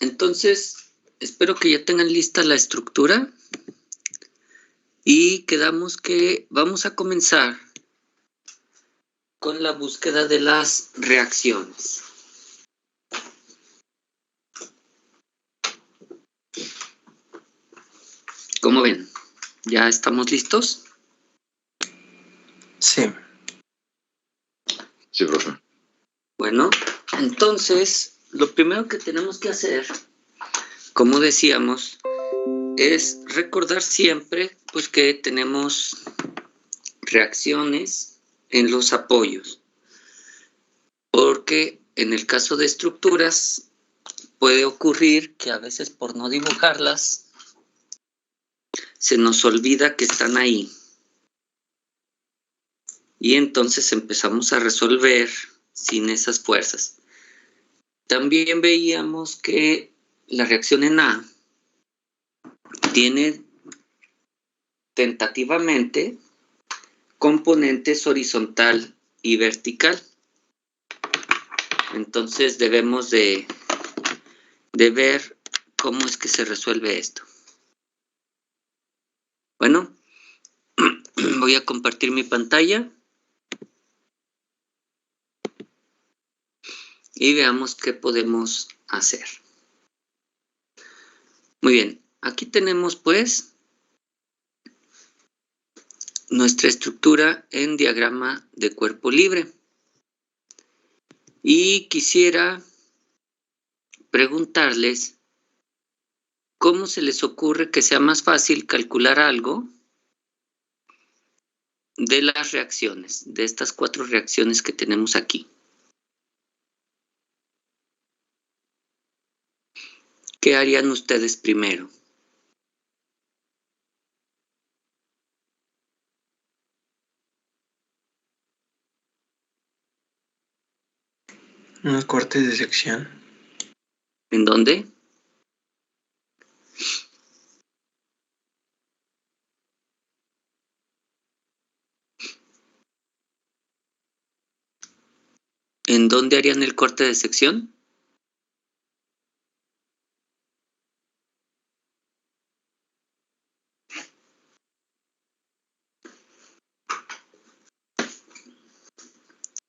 Entonces, espero que ya tengan lista la estructura y quedamos que vamos a comenzar con la búsqueda de las reacciones. ¿Cómo ven? ¿Ya estamos listos? Sí. Sí, profe. Bueno, entonces, lo primero que tenemos que hacer, como decíamos, es recordar siempre pues, que tenemos reacciones en los apoyos. Porque en el caso de estructuras puede ocurrir que a veces por no dibujarlas se nos olvida que están ahí. Y entonces empezamos a resolver sin esas fuerzas. También veíamos que la reacción en A tiene tentativamente componentes horizontal y vertical. Entonces debemos de ver cómo es que se resuelve esto. Bueno, voy a compartir mi pantalla y veamos qué podemos hacer. Muy bien, aquí tenemos pues nuestra estructura en diagrama de cuerpo libre. Y quisiera preguntarles cómo se les ocurre que sea más fácil calcular algo de las reacciones, de estas 4 reacciones que tenemos aquí. ¿Qué harían ustedes primero? Unos cortes de sección. ¿En dónde? ¿En dónde harían el corte de sección?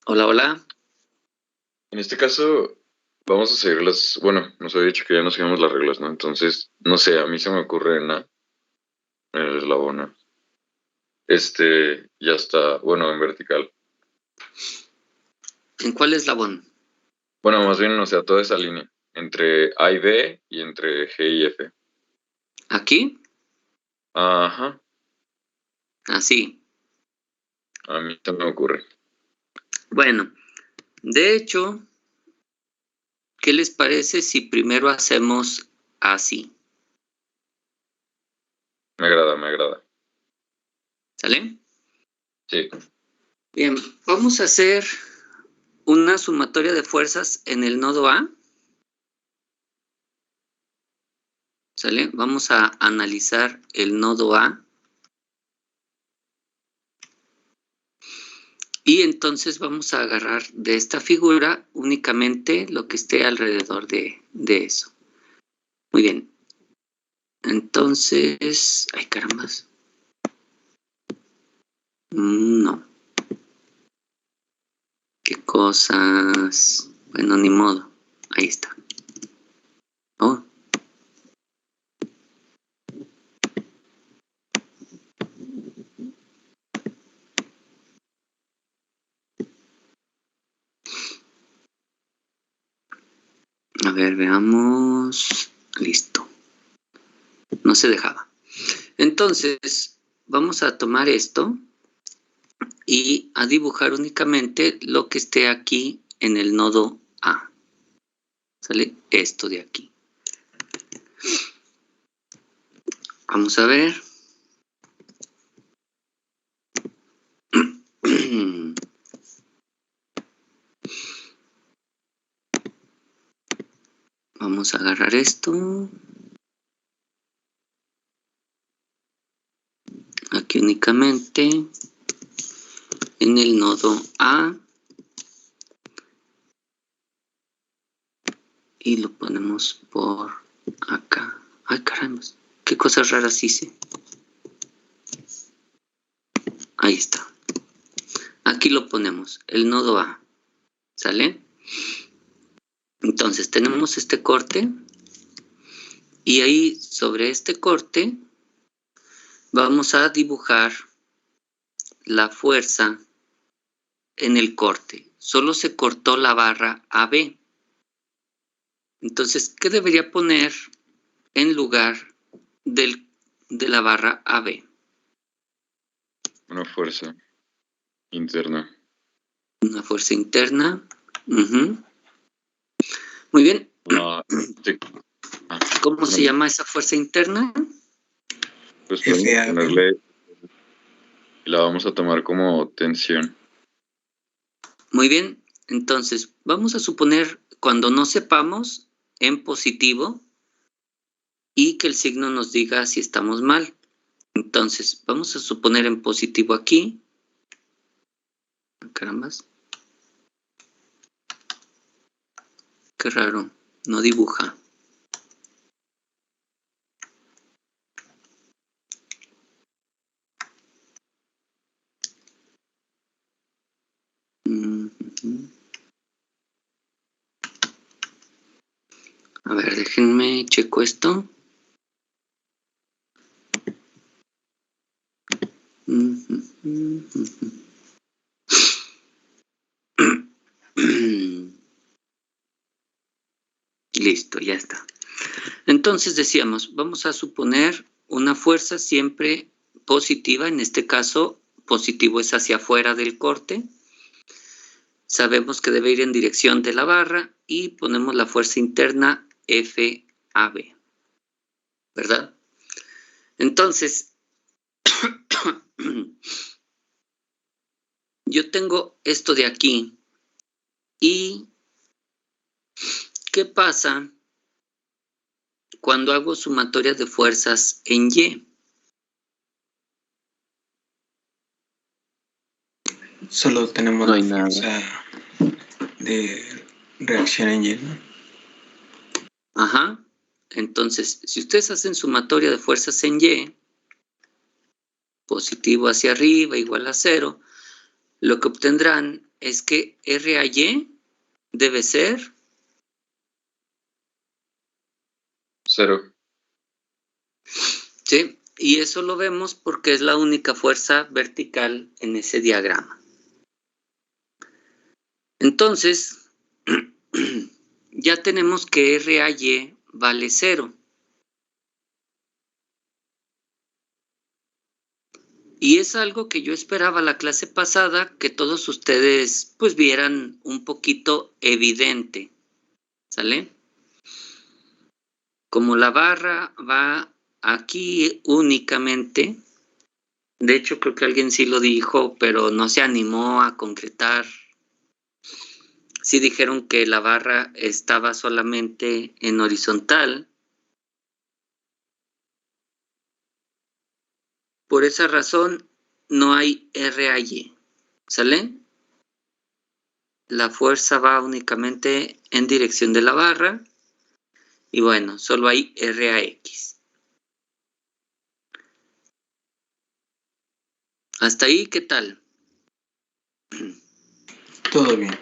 Hola, hola. En este caso, vamos a seguir las... Bueno, nos había dicho que ya no seguimos las reglas, ¿no? Entonces, no sé, a mí se me ocurre en A, en el eslabón A. Ya está, bueno, en vertical. ¿En cuál eslabón? Bueno, más bien, o sea, toda esa línea. Entre A y B y entre G y F. ¿Aquí? Ajá, Así. a mí se me ocurre. Bueno, de hecho, ¿qué les parece si primero hacemos así? Me agrada, me agrada. ¿Sale? Sí. Bien, vamos a hacer una sumatoria de fuerzas en el nodo A. ¿Sale? Vamos a analizar el nodo A. Y entonces vamos a agarrar de esta figura únicamente lo que esté alrededor de eso. Muy bien. Entonces... ¡Ay, carambas! No. ¿Qué cosas? Bueno, ni modo. Ahí está. Oh. A ver, veamos. Listo. No se dejaba. Entonces, vamos a tomar esto y a dibujar únicamente lo que esté aquí en el nodo A. ¿Sale? Esto de aquí. Vamos a ver. Vamos a agarrar esto. Aquí únicamente en el nodo A. y lo ponemos por acá. Ay, caramba, qué cosas raras hice. Ahí está. Aquí lo ponemos, el nodo A. ¿Sale? Entonces tenemos este corte y ahí sobre este corte vamos a dibujar la fuerza en el corte. Solo se cortó la barra AB. Entonces, ¿qué debería poner en lugar de la barra AB? Una fuerza interna. Una fuerza interna. Muy bien. Sí. ¿Cómo se llama esa fuerza interna? Pues podemos ponerle, la vamos a tomar como tensión. Muy bien. Entonces, vamos a suponer cuando no sepamos en positivo y que el signo nos diga si estamos mal. Entonces, vamos a suponer en positivo aquí. Carambas. Qué raro, no dibuja. A ver, déjenme checo esto. Listo, ya está. Entonces decíamos, vamos a suponer una fuerza siempre positiva, en este caso positivo es hacia afuera del corte. Sabemos que debe ir en dirección de la barra y ponemos la fuerza interna FAB, ¿verdad? Entonces, yo tengo esto de aquí y ¿qué pasa cuando hago sumatoria de fuerzas en Y? Solo tenemos no la fuerza de reacción en Y, ¿no? Ajá. Entonces, si ustedes hacen sumatoria de fuerzas en Y, positivo hacia arriba igual a 0, lo que obtendrán es que R a Y debe ser 0. ¿Sí? Y eso lo vemos porque es la única fuerza vertical en ese diagrama. Entonces, ya tenemos que R a Y vale 0. Y es algo que yo esperaba la clase pasada, que todos ustedes pues vieran un poquito evidente. ¿Sale? Como la barra va aquí únicamente, de hecho creo que alguien sí lo dijo, pero no se animó a concretar. Sí dijeron que la barra estaba solamente en horizontal. Por esa razón no hay R a Y. ¿Sale? La fuerza va únicamente en dirección de la barra. Y bueno, solo hay R a X. Hasta ahí, ¿qué tal? Todo bien.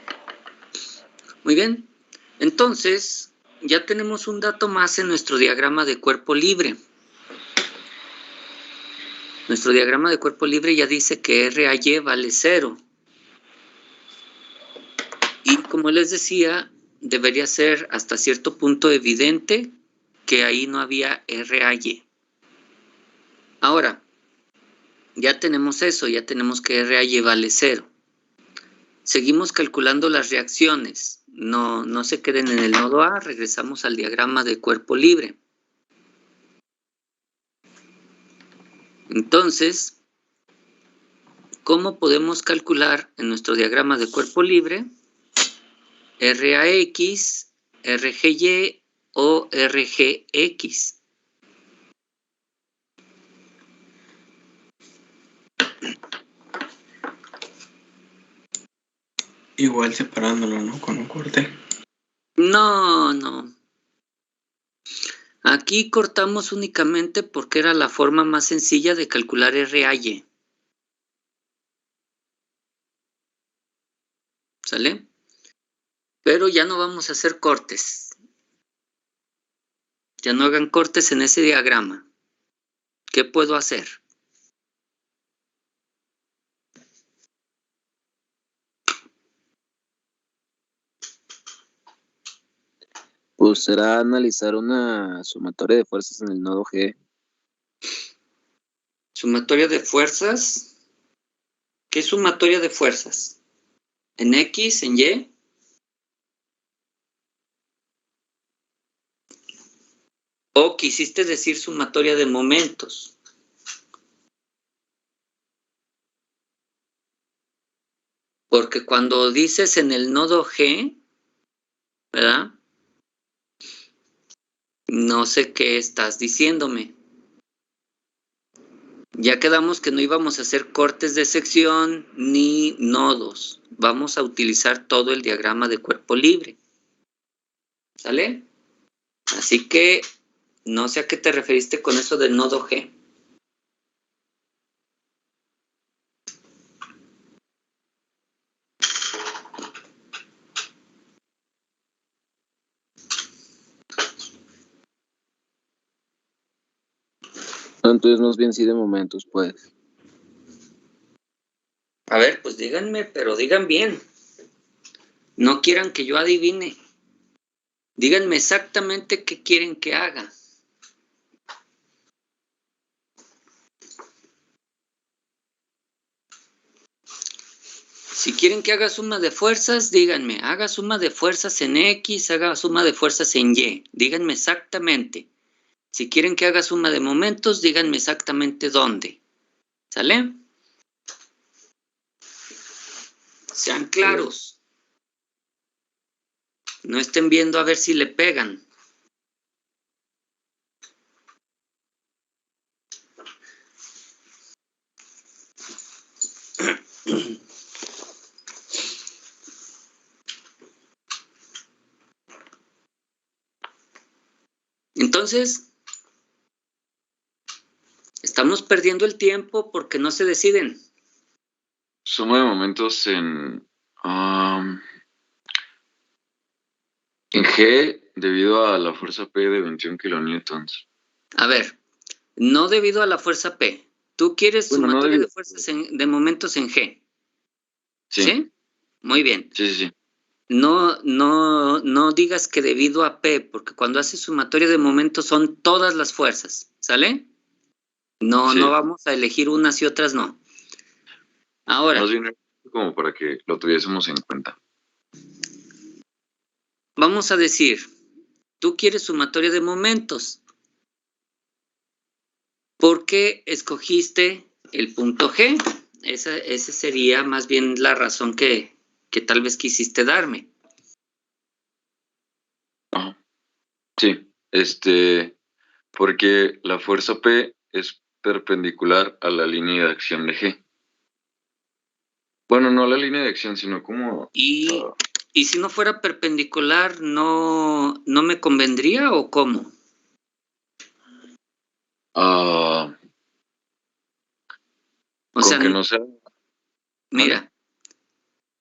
Muy bien. Entonces, ya tenemos un dato más en nuestro diagrama de cuerpo libre. Nuestro diagrama de cuerpo libre ya dice que R a Y vale 0. Y como les decía, debería ser hasta cierto punto evidente que ahí no había R a Y. Ahora, ya tenemos eso, ya tenemos que R a Y vale 0. Seguimos calculando las reacciones. No se queden en el nodo A, regresamos al diagrama de cuerpo libre. Entonces, ¿cómo podemos calcular en nuestro diagrama de cuerpo libre RAX, RGY o RGX? Igual separándolo, ¿no? Con un corte. No. Aquí cortamos únicamente porque era la forma más sencilla de calcular RAY. ¿Sale? Pero ya no vamos a hacer cortes. Ya no hagan cortes en ese diagrama. ¿Qué puedo hacer? Pues será analizar una sumatoria de fuerzas en el nodo G. Sumatoria de fuerzas. ¿Qué sumatoria de fuerzas? ¿En X, en Y? ¿O quisiste decir sumatoria de momentos? Porque cuando dices en el nodo G, ¿verdad? No sé qué estás diciéndome. Ya quedamos que no íbamos a hacer cortes de sección ni nodos. Vamos a utilizar todo el diagrama de cuerpo libre. ¿Sale? Así que no sé a qué te referiste con eso del nodo G. Entonces más bien sí de momentos, pues. A ver, pues díganme, pero digan bien. No quieran que yo adivine. Díganme exactamente qué quieren que haga. Si quieren que haga suma de fuerzas, díganme, haga suma de fuerzas en X, haga suma de fuerzas en Y. Díganme exactamente. Si quieren que haga suma de momentos, díganme exactamente dónde. ¿Sale? Sean claros. No estén viendo a ver si le pegan. Entonces, estamos perdiendo el tiempo porque no se deciden. Suma de momentos en G debido a la fuerza P de 21 kilonewtons. A ver, no debido a la fuerza P. Tú quieres Bueno, no sumatoria debido. de fuerzas de momentos en G. Sí. ¿Sí? Muy bien. Sí. No digas que debido a P, porque cuando haces sumatoria de momentos son todas las fuerzas. ¿Sale? No, Sí. no vamos a elegir unas y otras no. Ahora, Más bien como para que lo tuviésemos en cuenta. vamos a decir, tú quieres sumatoria de momentos. ¿Por qué escogiste el punto G? Esa sería más bien la razón que tal vez quisiste darme. Ajá. Sí, porque la fuerza P es perpendicular a la línea de acción de G. Bueno, no a la línea de acción, sino como... Y si no fuera perpendicular, ¿no me convendría o cómo? O sea, con que no sea... mira,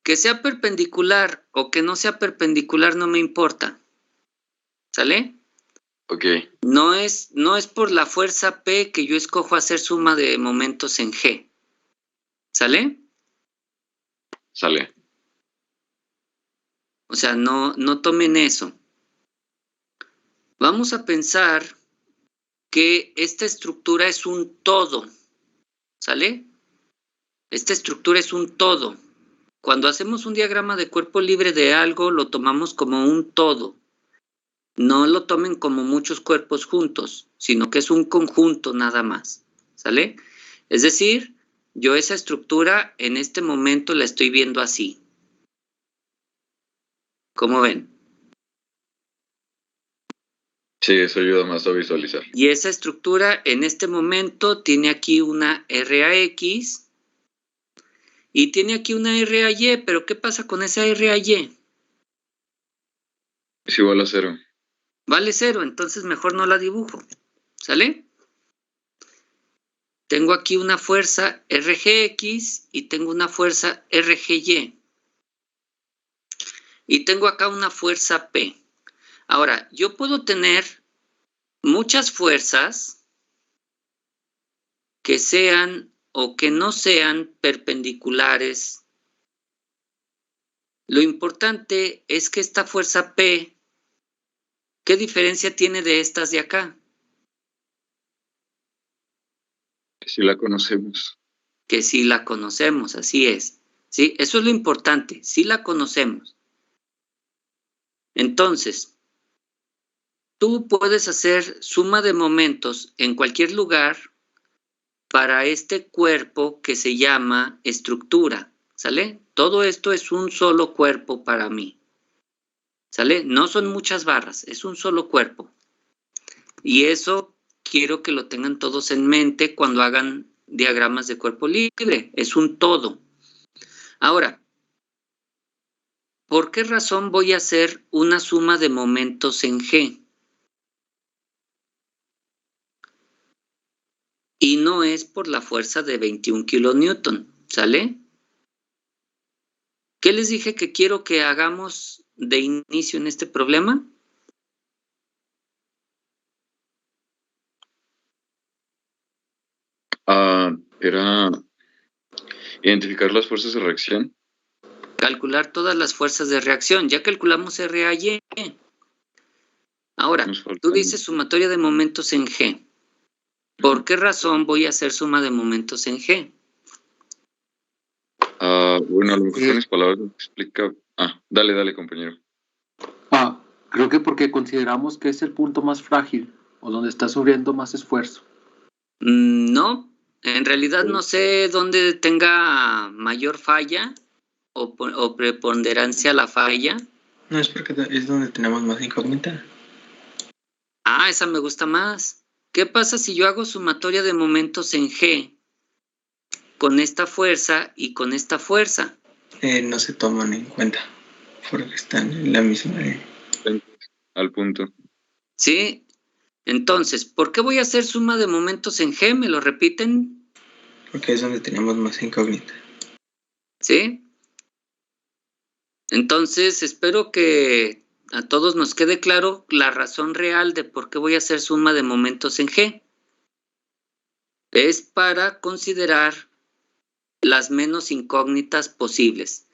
que sea perpendicular o que no sea perpendicular no me importa. ¿Sale? Ok, No es por la fuerza P que yo escojo hacer suma de momentos en G. ¿Sale? sale. O sea, no tomen eso. Vamos a pensar que esta estructura es un todo. ¿Sale? Esta estructura es un todo. Cuando hacemos un diagrama de cuerpo libre de algo, lo tomamos como un todo. No lo tomen como muchos cuerpos juntos, sino que es un conjunto nada más. ¿Sale? Es decir, yo esa estructura en este momento la estoy viendo así. ¿Cómo ven? Sí, eso ayuda más a visualizar. Y esa estructura en este momento tiene aquí una RAX y tiene aquí una RAY, pero ¿qué pasa con esa RAY? Es igual a 0. Vale 0, entonces mejor no la dibujo. ¿Sale? Tengo aquí una fuerza RGX y tengo una fuerza RGY. Y tengo acá una fuerza P. Ahora, yo puedo tener muchas fuerzas que sean o que no sean perpendiculares. Lo importante es que esta fuerza P, ¿qué diferencia tiene de estas de acá? Si la conocemos. Que sí la conocemos, así es. ¿Sí? Eso es lo importante, sí la conocemos. Entonces, tú puedes hacer suma de momentos en cualquier lugar para este cuerpo que se llama estructura, ¿sale? Todo esto es un solo cuerpo para mí, ¿sale? No son muchas barras, es un solo cuerpo. Y eso quiero que lo tengan todos en mente cuando hagan diagramas de cuerpo libre, es un todo. Ahora, ¿por qué razón voy a hacer una suma de momentos en G? Y no es por la fuerza de 21 kilonewton, ¿sale? ¿Qué les dije que quiero que hagamos de inicio en este problema? Era identificar las fuerzas de reacción. Calcular todas las fuerzas de reacción. Ya calculamos RAY. Ahora, tú dices sumatoria de momentos en G. ¿Por qué razón voy a hacer suma de momentos en G? Bueno, a lo mejor con mis palabras explica... dale, compañero. Creo que porque consideramos que es el punto más frágil o donde está sufriendo más esfuerzo. No, en realidad no sé dónde tenga mayor falla o preponderancia la falla. No es porque es donde tenemos más incógnita. Esa me gusta más. ¿Qué pasa si yo hago sumatoria de momentos en G con esta fuerza y con esta fuerza? No se toman en cuenta porque están en la misma. Al punto. ¿Sí? Entonces, ¿por qué voy a hacer suma de momentos en G? ¿Me lo repiten? Porque es donde tenemos más incógnita. ¿Sí? Entonces, espero que a todos nos quede claro la razón real de por qué voy a hacer suma de momentos en G. Es para considerar las menos incógnitas posibles.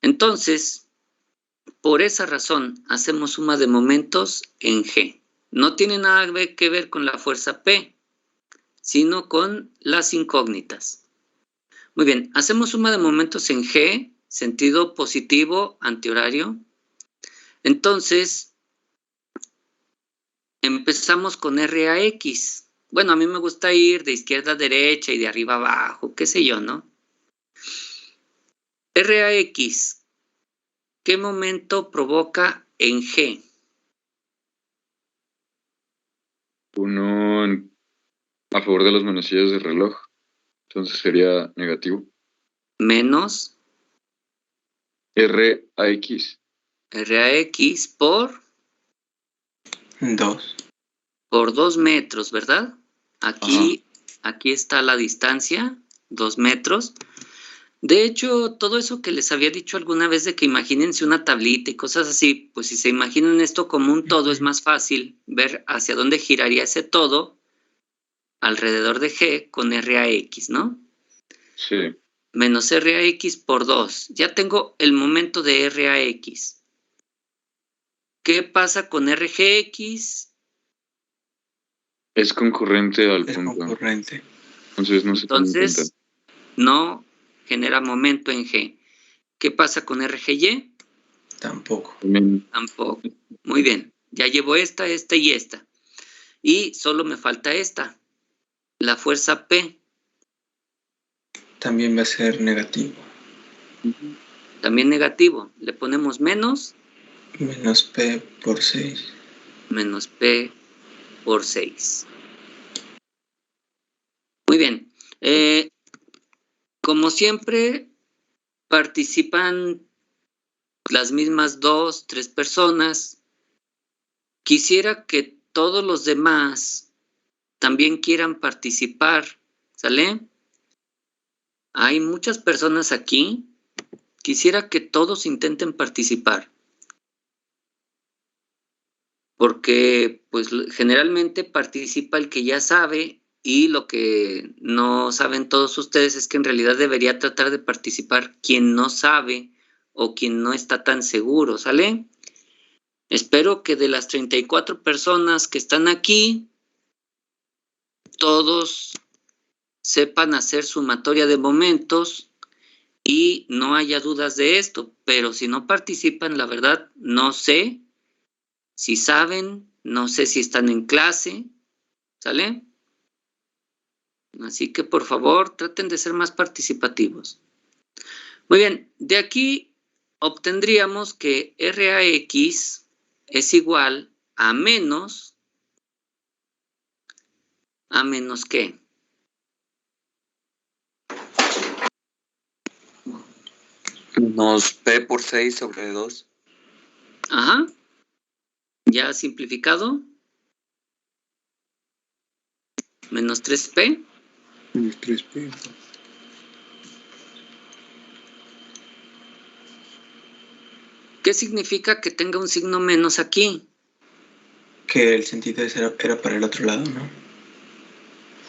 Entonces, por esa razón, hacemos suma de momentos en G. No tiene nada que ver con la fuerza P, sino con las incógnitas. Muy bien, hacemos suma de momentos en G, sentido positivo, antihorario. Entonces, empezamos con RAX. Bueno, a mí me gusta ir de izquierda a derecha y de arriba a abajo, qué sé yo, ¿no? RAX, ¿qué momento provoca en G? Uno a favor de las manecillas del reloj. Entonces sería negativo. Menos RAX. RAX por 2. 2 metros, ¿verdad? Aquí está la distancia, 2 metros. De hecho, todo eso que les había dicho alguna vez de que imagínense una tablita y cosas así, pues si se imaginan esto como un todo, es más fácil ver hacia dónde giraría ese todo alrededor de G con RAX, ¿no? Sí. Menos RAX por 2. Ya tengo el momento de RAX. ¿Qué pasa con RGX? Es concurrente al Es punto. concurrente. Entonces no se toma en cuenta. Entonces, no genera momento en G. ¿Qué pasa con RGY? Tampoco. Tampoco. Muy bien. Ya llevo esta y esta. Y solo me falta esta. La fuerza P. También va a ser negativo. También negativo. Le ponemos menos. Menos P por 6. Menos P por 6. Muy bien. Como siempre, participan las mismas 2, 3 personas. Quisiera que todos los demás también quieran participar, ¿sale? Hay muchas personas aquí. Quisiera que todos intenten participar. Porque pues generalmente participa el que ya sabe y lo que no saben todos ustedes es que en realidad debería tratar de participar quien no sabe o quien no está tan seguro, ¿sale? Espero que de las 34 personas que están aquí, todos sepan hacer sumatoria de momentos y no haya dudas de esto, pero si no participan, la verdad, no sé si saben, no sé si están en clase, ¿sale? Así que por favor traten de ser más participativos. Muy bien, de aquí obtendríamos que RAX es igual a menos ¿qué? Menos P por 6 sobre 2. Ajá. Ya simplificado. Menos 3P. Menos 3P. ¿Qué significa que tenga un signo menos aquí? Que el sentido era para el otro lado, ¿no?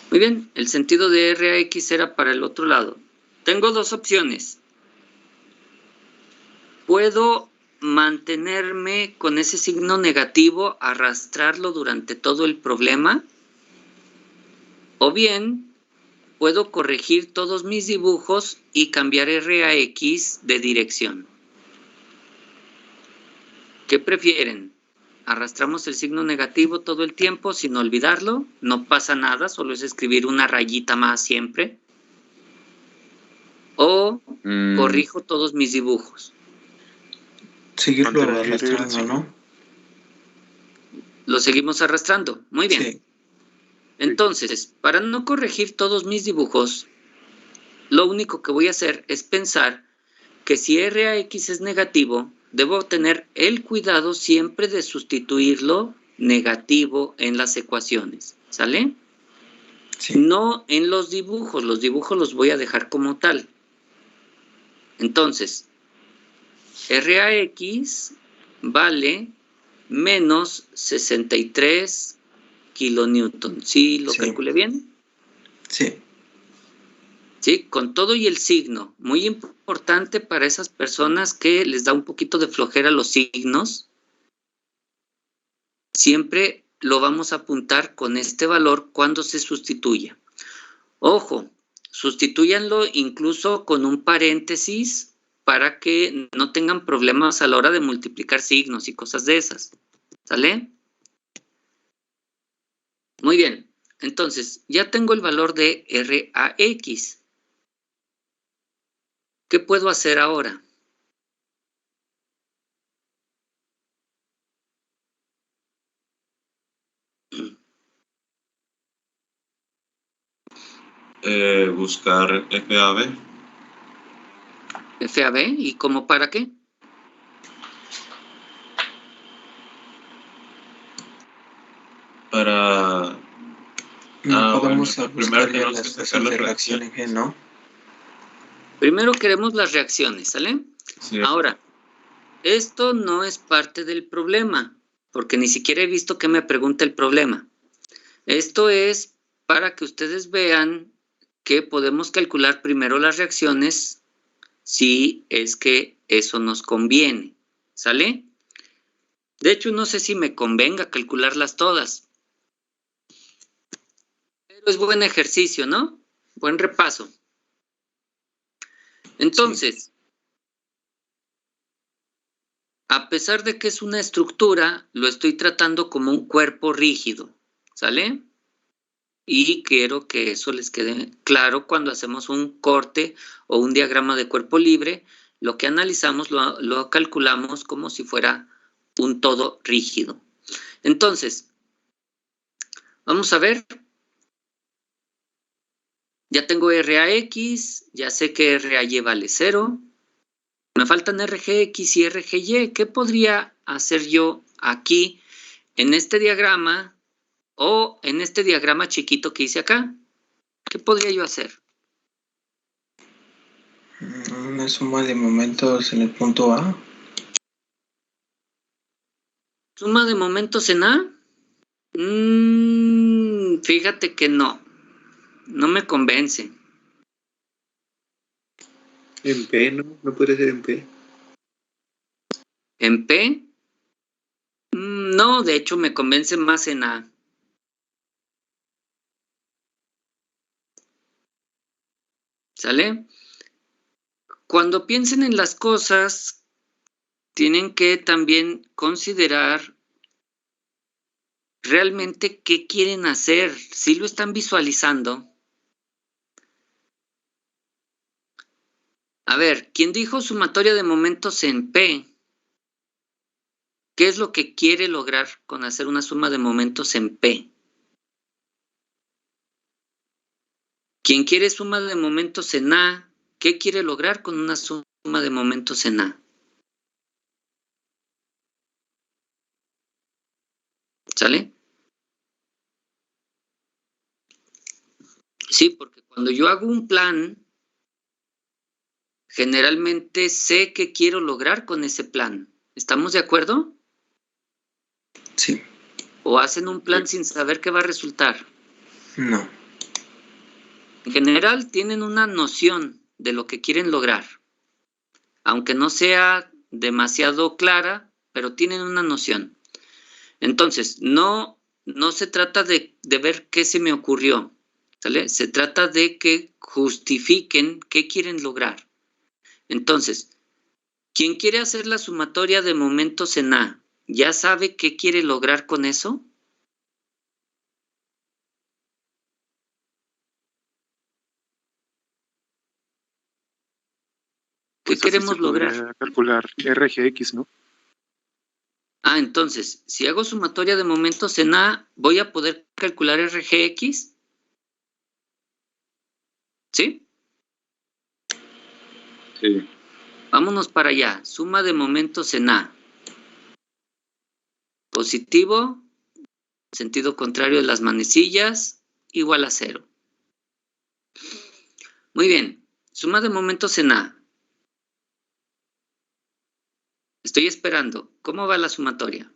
Muy bien, el sentido de RAX era para el otro lado. Tengo dos opciones. Puedo mantenerme con ese signo negativo, arrastrarlo durante todo el problema, o bien puedo corregir todos mis dibujos y cambiar RAX de dirección. ¿Qué prefieren? Arrastramos el signo negativo todo el tiempo sin olvidarlo, no pasa nada, solo es escribir una rayita más siempre. O corrijo todos mis dibujos. Seguirlo arrastrando, ¿no? Lo seguimos arrastrando. Muy bien. Sí. Entonces, para no corregir todos mis dibujos, lo único que voy a hacer es pensar que si RAX es negativo, debo tener el cuidado siempre de sustituirlo negativo en las ecuaciones. ¿Sale? Sí. No en los dibujos los voy a dejar como tal. Entonces, RAX vale menos 63 kilonewton. ¿Sí lo calculé bien? Sí. Sí, con todo y el signo. Muy importante para esas personas que les da un poquito de flojera los signos. Siempre lo vamos a apuntar con este valor cuando se sustituya. Ojo, sustitúyanlo incluso con un paréntesis para que no tengan problemas a la hora de multiplicar signos y cosas de esas. ¿Sale? Muy bien. Entonces, ya tengo el valor de RAX. ¿Qué puedo hacer ahora? Buscar FAB. FAB, ¿y cómo para qué? Para... No podemos bueno, buscar primero ya tenemos las que sacar tasas de las reacción en G, ¿no? Primero queremos las reacciones, ¿sale? Sí. Ahora, esto no es parte del problema, porque ni siquiera he visto que me pregunte el problema. Esto es para que ustedes vean que podemos calcular primero las reacciones si es que eso nos conviene, ¿sale? De hecho, no sé si me convenga calcularlas todas, pero es buen ejercicio, ¿no? Buen repaso. Entonces, a pesar de que es una estructura, lo estoy tratando como un cuerpo rígido, ¿sale? Y quiero que eso les quede claro cuando hacemos un corte o un diagrama de cuerpo libre. Lo que analizamos lo calculamos como si fuera un todo rígido. Entonces, vamos a ver. Ya tengo RAX, ya sé que RAY vale 0. Me faltan RGX y RGY. ¿Qué podría hacer yo aquí en este diagrama o en este diagrama chiquito que hice acá? ¿Qué podría yo hacer? Una suma de momentos en el punto A. ¿Suma de momentos en A? Fíjate que no. No me convence. En P, ¿no? No puede ser en P. ¿En P? No, de hecho me convence más en A. ¿Sale? Cuando piensen en las cosas, tienen que también considerar realmente qué quieren hacer. Si lo están visualizando. A ver, ¿quién dijo sumatoria de momentos en P? ¿Qué es lo que quiere lograr con hacer una suma de momentos en P? ¿Quién quiere suma de momentos en A? ¿Qué quiere lograr con una suma de momentos en A? ¿Sale? Sí, porque cuando yo hago un plan, generalmente sé qué quiero lograr con ese plan. ¿Estamos de acuerdo? Sí. ¿O hacen un plan sin saber qué va a resultar? No. En general tienen una noción de lo que quieren lograr. Aunque no sea demasiado clara, pero tienen una noción. Entonces, no se trata de ver qué se me ocurrió, ¿sale? Se trata de que justifiquen qué quieren lograr. Entonces, quien quiere hacer la sumatoria de momentos en A, ¿ya sabe qué quiere lograr con eso? ¿Qué Pues así queremos se podría lograr? calcular RGX, ¿no? Entonces, si hago sumatoria de momentos en A, ¿voy a poder calcular RGX? ¿Sí? Sí. Vámonos para allá. Suma de momentos en A. Positivo, sentido contrario de las manecillas, igual a 0. Muy bien. Suma de momentos en A. Estoy esperando. ¿Cómo va la sumatoria?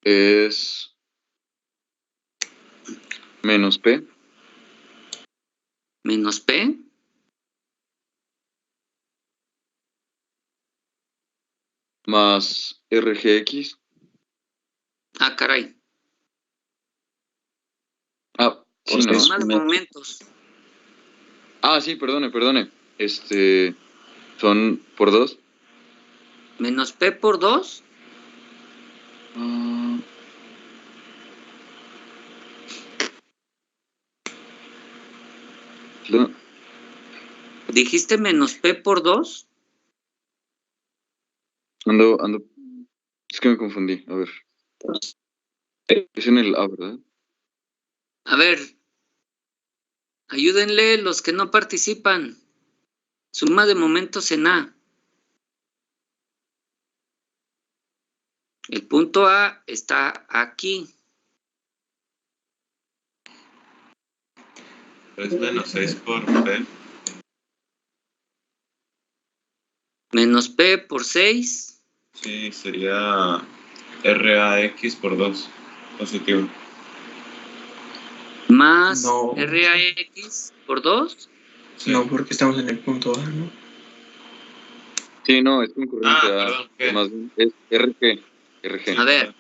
Es menos P Menos P. más RGX. Caray. Sí, no. Suma de momentos. Sí, perdone. Son por 2. Menos P por 2. ¿Dijiste menos P por 2? Ando. Es que me confundí. A ver. Es en el A, ¿verdad? A ver. Ayúdenle los que no participan. Suma de momentos en A. El punto A está aquí. Es menos 6 por P. Menos P por 6. Sí, sería RAX por 2. Positivo. Más No. RAX por 2. Sí. No, porque estamos en el punto A, ¿no? Sí, no, es concurrente A. Perdón, ¿qué? Más bien, es RG. A ver.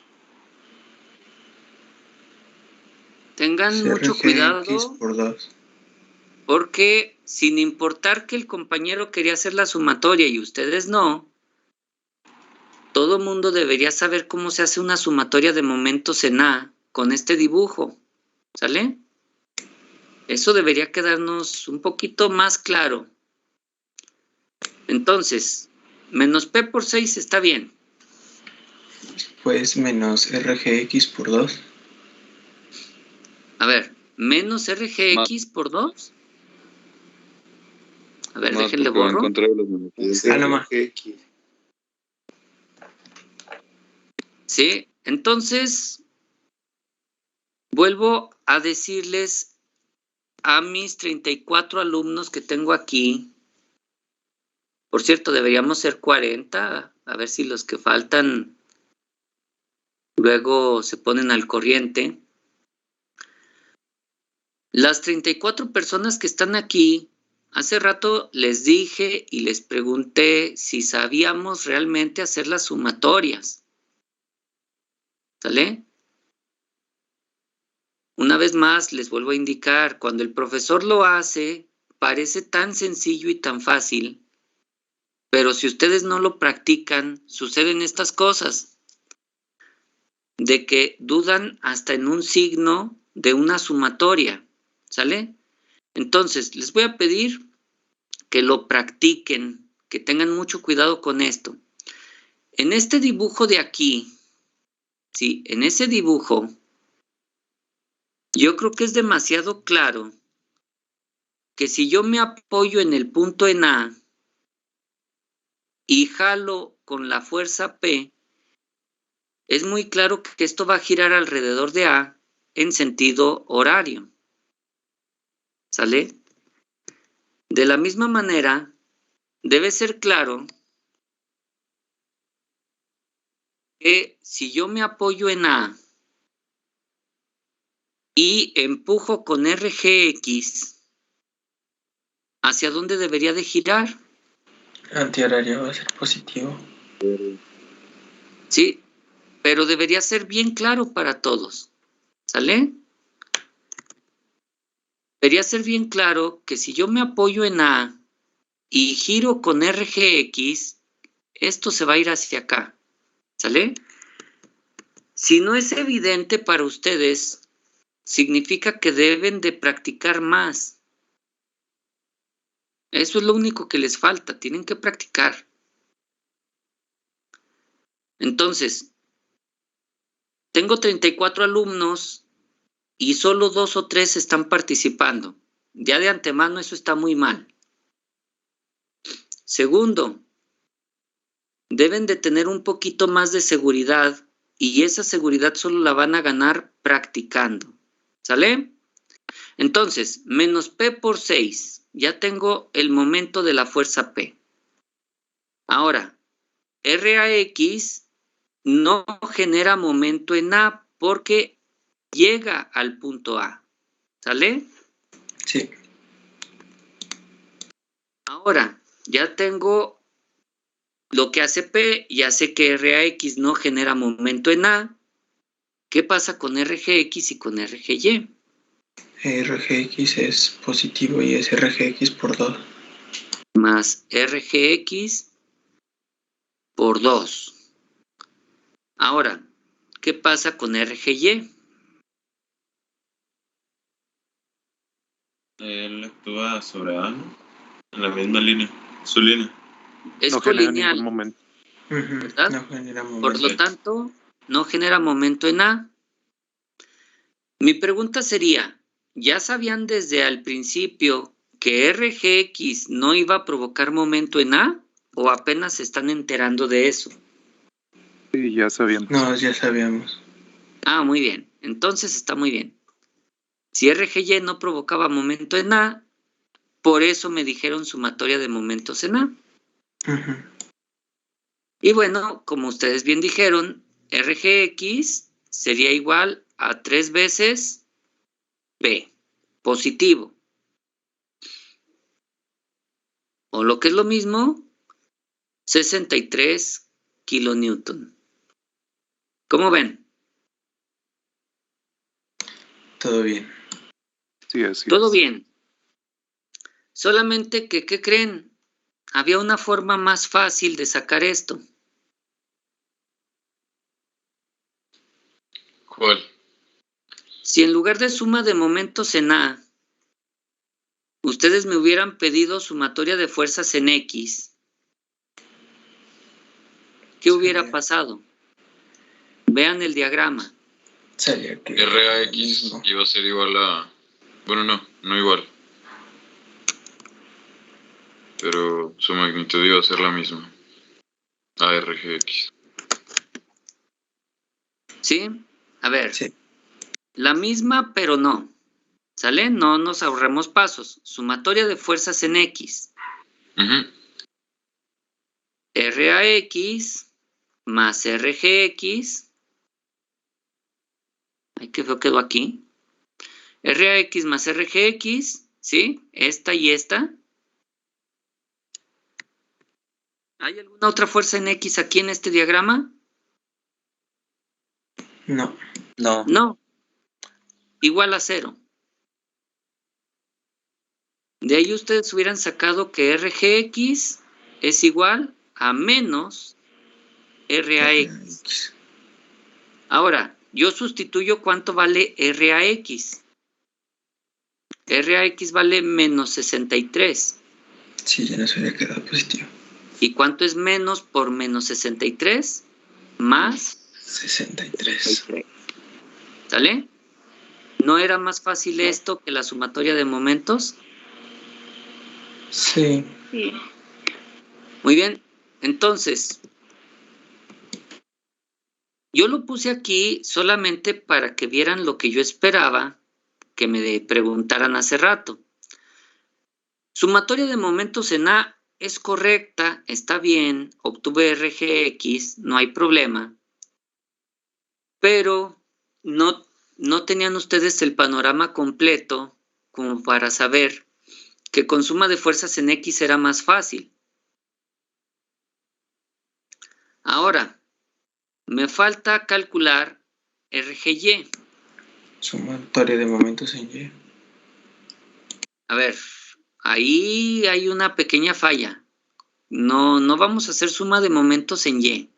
Tengan mucho RGX cuidado, por 2. porque sin importar que el compañero quería hacer la sumatoria y ustedes no, todo mundo debería saber cómo se hace una sumatoria de momentos en A con este dibujo, ¿sale? Eso debería quedarnos un poquito más claro. Entonces, menos P por 6 está bien. Pues menos RGX por 2. A ver, menos RGX por 2. A ver, Más déjenle porque va en borro. contra de los beneficios. Es nomás. RGX. Sí, entonces vuelvo a decirles a mis 34 alumnos que tengo aquí. Por cierto, deberíamos ser 40, a ver si los que faltan luego se ponen al corriente. Las 34 personas que están aquí, hace rato les dije y les pregunté si sabíamos realmente hacer las sumatorias. ¿Sale? Una vez más les vuelvo a indicar, cuando el profesor lo hace, parece tan sencillo y tan fácil, pero si ustedes no lo practican, suceden estas cosas, de que dudan hasta en un signo de una sumatoria, ¿sale? Entonces, les voy a pedir que lo practiquen, que tengan mucho cuidado con esto. En este dibujo de aquí, sí, en ese dibujo, yo creo que es demasiado claro que si yo me apoyo en el punto en A y jalo con la fuerza P, es muy claro que esto va a girar alrededor de A en sentido horario. ¿Sale? De la misma manera, debe ser claro que si yo me apoyo en A y empujo con RGX, ¿hacia dónde debería de girar? Antihorario va a ser positivo. Sí, pero debería ser bien claro para todos. ¿Sale? Debería ser bien claro que si yo me apoyo en A y giro con RGX, esto se va a ir hacia acá. ¿Sale? Si no es evidente para ustedes, significa que deben de practicar más. Eso es lo único que les falta, tienen que practicar. Entonces, tengo 34 alumnos y solo 2 o 3 están participando. Ya de antemano eso está muy mal. Segundo, deben de tener un poquito más de seguridad y esa seguridad solo la van a ganar practicando. ¿Sale? Entonces, menos P por 6. Ya tengo el momento de la fuerza P. Ahora, RAX no genera momento en A porque llega al punto A. ¿Sale? Sí. Ahora, ya tengo lo que hace P, ya sé que RAX no genera momento en A. ¿Qué pasa con RGX y con RGY? RGX es positivo y es RGX por 2. Más RGX por 2. Ahora, ¿qué pasa con RGY? Él actúa sobre A, ¿no? En la misma línea, su línea. Es No genera colineal, ningún momento. ¿verdad? No genera Por momento. lo tanto, no genera momento en A. Mi pregunta sería, ¿ya sabían desde al principio que RGX no iba a provocar momento en A o apenas se están enterando de eso? Sí, ya sabíamos. No, ya sabíamos. Ah, muy bien. Entonces está muy bien. Si RGY no provocaba momento en A, por eso me dijeron sumatoria de momentos en A. Y bueno, como ustedes bien dijeron, RGX sería igual a 3 veces P, positivo. O lo que es lo mismo, 63 kilonewton. ¿Cómo ven? Todo bien. Sí, así Todo es. bien. Solamente que, ¿qué creen? Había una forma más fácil de sacar esto. ¿Cuál? Si en lugar de suma de momentos en A, ustedes me hubieran pedido sumatoria de fuerzas en X, ¿qué hubiera pasado? Vean el diagrama. Salía que RAX iba a ser igual a... Bueno, no igual. pero su magnitud iba a ser la misma. ARGX. ¿Sí? A ver, Sí. la misma, pero no. ¿Sale? No nos ahorremos pasos. Sumatoria de fuerzas en X. Ujú. RAX más RGX. Ay, qué feo quedó aquí. RAX más RGX, ¿sí? Esta y esta. ¿Hay alguna otra fuerza en X aquí en este diagrama? No. No. No. Igual a 0. De ahí ustedes hubieran sacado que RGX es igual a menos RAX. Ahora, yo sustituyo cuánto vale RAX. RAX vale menos 63. Sí, ya nos hubiera quedado positivo. ¿Y cuánto es menos por menos 63? Más 63. ¿Sale? ¿No era más fácil esto que la sumatoria de momentos? Sí. Sí. Muy bien. Entonces, yo lo puse aquí solamente para que vieran lo que yo esperaba que me preguntaran hace rato. Sumatoria de momentos en A es correcta, está bien, obtuve RGX, no hay problema. Pero no tenían ustedes el panorama completo como para saber que con suma de fuerzas en X era más fácil. Ahora, me falta calcular RGY. Sumatoria de momentos en Y. A ver, ahí hay una pequeña falla. No vamos a hacer suma de momentos en Y.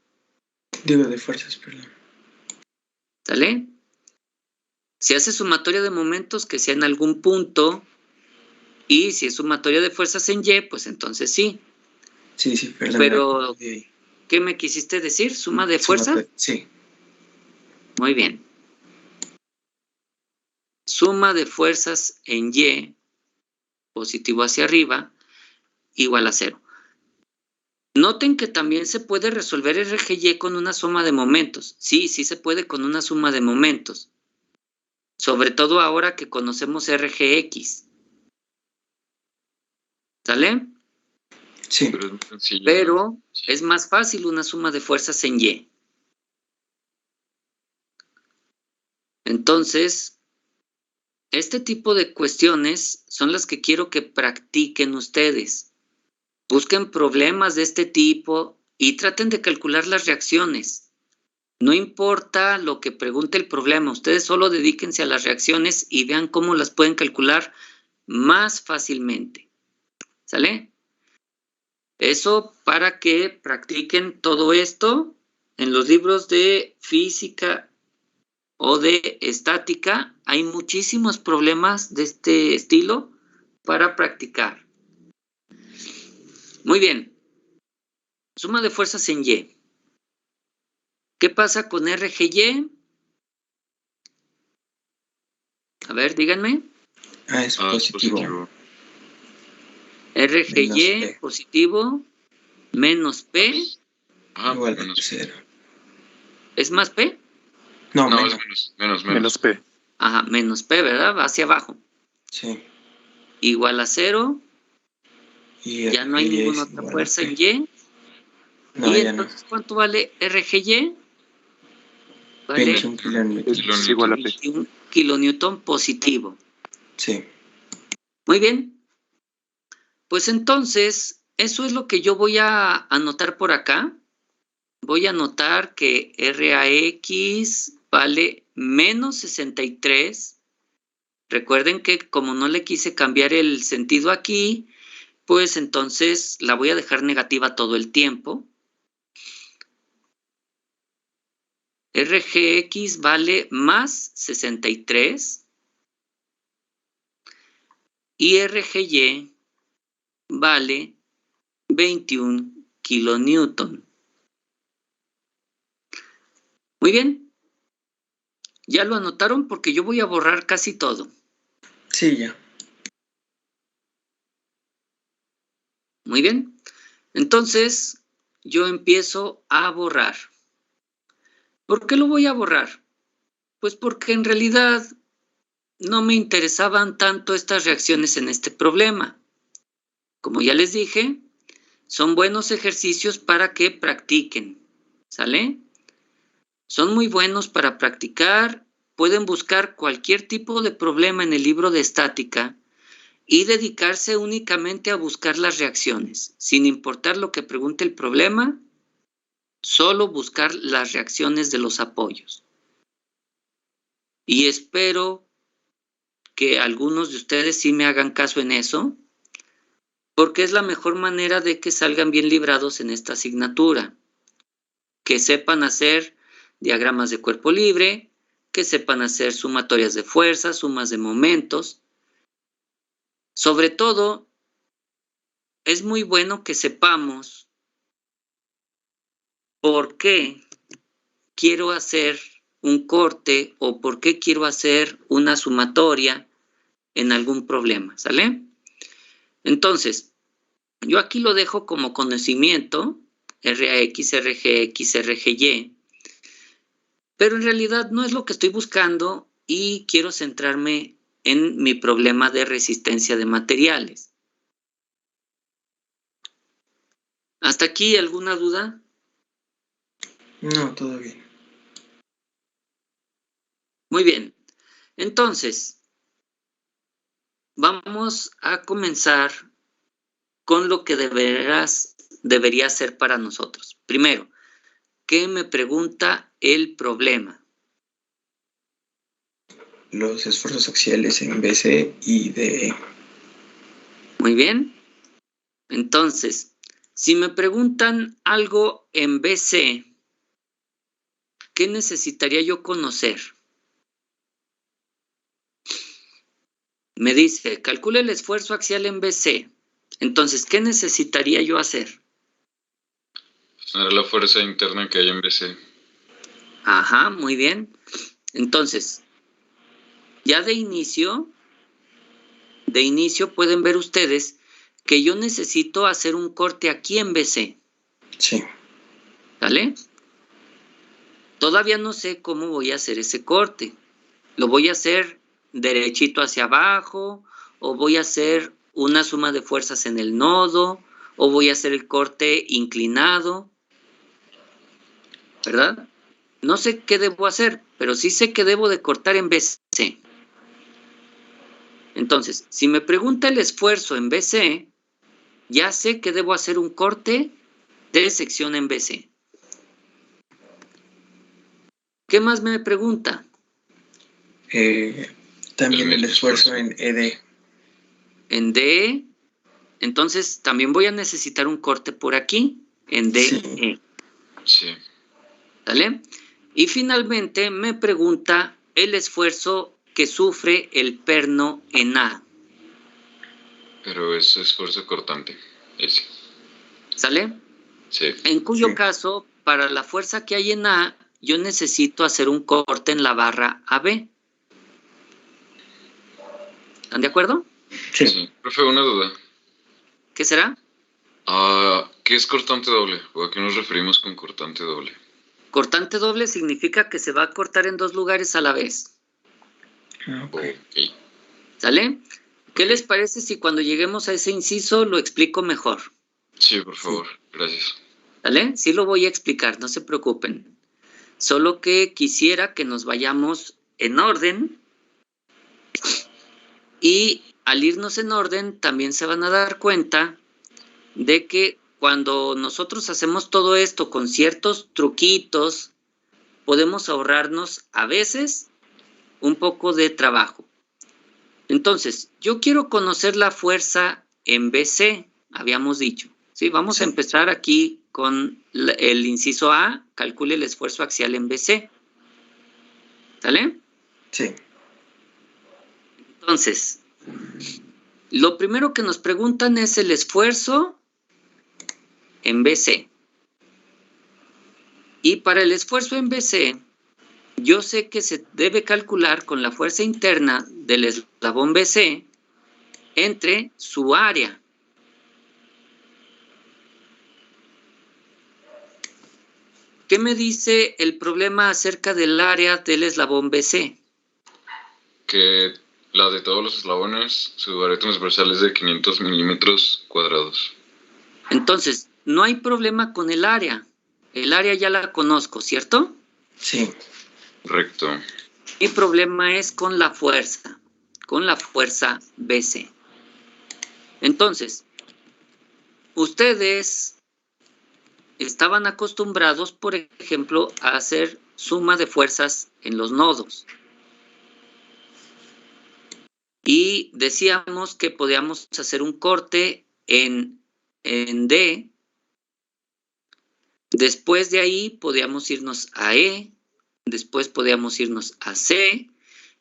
Digo de fuerzas, perdón. ¿Sale? Si hace sumatoria de momentos, que sea en algún punto. Y si es sumatoria de fuerzas en Y, pues entonces sí. Sí, perdón. Pero, ¿qué me quisiste decir? ¿Suma de fuerzas? Sí. Muy bien. Suma de fuerzas en Y, positivo hacia arriba, igual a 0. Noten que también se puede resolver RGY con una suma de momentos. Sí se puede con una suma de momentos. Sobre todo ahora que conocemos RGX. ¿Sale? Sí. Pero es más fácil una suma de fuerzas en Y. Entonces, este tipo de cuestiones son las que quiero que practiquen ustedes. Busquen problemas de este tipo y traten de calcular las reacciones. No importa lo que pregunte el problema, ustedes solo dedíquense a las reacciones y vean cómo las pueden calcular más fácilmente. ¿Sale? Eso para que practiquen todo esto en los libros de física o de estática. Hay muchísimos problemas de este estilo para practicar. Muy bien. Suma de fuerzas en Y. ¿Qué pasa con RGY? A ver, díganme. Es positivo. RGY positivo menos P. Igual a 0. ¿Es más P? No, es menos. Menos P. Ajá, menos P, ¿verdad? Va hacia abajo. Sí. Igual a 0. Y ya no hay ninguna otra fuerza en Y. No, y ya entonces, ¿cuánto vale RGY? Vale 21 kilonewtons. Es igual a P. 21 kilonewton positivo. Sí. Muy bien. Pues entonces, eso es lo que yo voy a anotar por acá. Voy a anotar que RAX vale menos 63. Recuerden que como no le quise cambiar el sentido aquí, pues entonces la voy a dejar negativa todo el tiempo. RGX vale más 63. Y RGY vale 21 kilonewton. Muy bien. ¿Ya lo anotaron? Porque yo voy a borrar casi todo. Sí, ya. Muy bien. Entonces, yo empiezo a borrar. ¿Por qué lo voy a borrar? Pues porque en realidad no me interesaban tanto estas reacciones en este problema. Como ya les dije, son buenos ejercicios para que practiquen, ¿sale? Son muy buenos para practicar. Pueden buscar cualquier tipo de problema en el libro de estática y dedicarse únicamente a buscar las reacciones, sin importar lo que pregunte el problema, solo buscar las reacciones de los apoyos. Y espero que algunos de ustedes sí me hagan caso en eso, porque es la mejor manera de que salgan bien librados en esta asignatura. Que sepan hacer diagramas de cuerpo libre, que sepan hacer sumatorias de fuerzas, sumas de momentos. Sobre todo, es muy bueno que sepamos por qué quiero hacer un corte o por qué quiero hacer una sumatoria en algún problema, ¿sale? Entonces, yo aquí lo dejo como conocimiento, RAX, RGX, RGY, pero en realidad no es lo que estoy buscando y quiero centrarme en mi problema de resistencia de materiales. ¿Hasta aquí alguna duda? No, todo bien. Muy bien. Entonces, vamos a comenzar con lo que debería ser para nosotros. Primero, ¿qué me pregunta el problema? Los esfuerzos axiales en BC y DE. Muy bien. Entonces, si me preguntan algo en BC, ¿qué necesitaría yo conocer? Me dice, calcule el esfuerzo axial en BC. Entonces, ¿qué necesitaría yo hacer? Tener la fuerza interna que hay en BC. Ajá, muy bien. Entonces, ya de inicio pueden ver ustedes que yo necesito hacer un corte aquí en BC. Sí. ¿Vale? Todavía no sé cómo voy a hacer ese corte. ¿Lo voy a hacer derechito hacia abajo? ¿O voy a hacer una suma de fuerzas en el nodo? ¿O voy a hacer el corte inclinado? ¿Verdad? No sé qué debo hacer, pero sí sé que debo de cortar en BC. Entonces, si me pregunta el esfuerzo en BC, ya sé que debo hacer un corte de sección en BC. ¿Qué más me pregunta? También el esfuerzo en ED. En DE, entonces también voy a necesitar un corte por aquí, en DE. Sí. ¿Sale? Y finalmente me pregunta el esfuerzo que sufre el perno en A. Pero es esfuerzo cortante, ese. ¿Sale? Sí. En cuyo caso, para la fuerza que hay en A, yo necesito hacer un corte en la barra AB. ¿Están de acuerdo? Sí. Profe, una duda. ¿Qué será? ¿Qué es cortante doble? ¿O a qué nos referimos con cortante doble? Cortante doble significa que se va a cortar en dos lugares a la vez. Okay. Ok. ¿Sale? ¿Qué les parece si cuando lleguemos a ese inciso lo explico mejor? Sí, por favor. Gracias. ¿Sale? Sí lo voy a explicar, no se preocupen. Solo que quisiera que nos vayamos en orden. Y al irnos en orden, también se van a dar cuenta de que cuando nosotros hacemos todo esto con ciertos truquitos, podemos ahorrarnos a veces un poco de trabajo. Entonces, yo quiero conocer la fuerza en BC, habíamos dicho. ¿Sí? Vamos a empezar aquí con el inciso A, calcule el esfuerzo axial en BC. ¿Sale? Sí. Entonces, lo primero que nos preguntan es el esfuerzo en BC. Y para el esfuerzo en BC, yo sé que se debe calcular con la fuerza interna del eslabón BC entre su área. ¿Qué me dice el problema acerca del área del eslabón BC? Que la de todos los eslabones, su área transversal es de 500 milímetros cuadrados. Entonces, no hay problema con el área. El área ya la conozco, ¿cierto? Sí. Correcto. Mi problema es con la fuerza BC. Entonces, ustedes estaban acostumbrados, por ejemplo, a hacer suma de fuerzas en los nodos. Y decíamos que podíamos hacer un corte en D. Después de ahí podíamos irnos a E. Después podíamos irnos a C.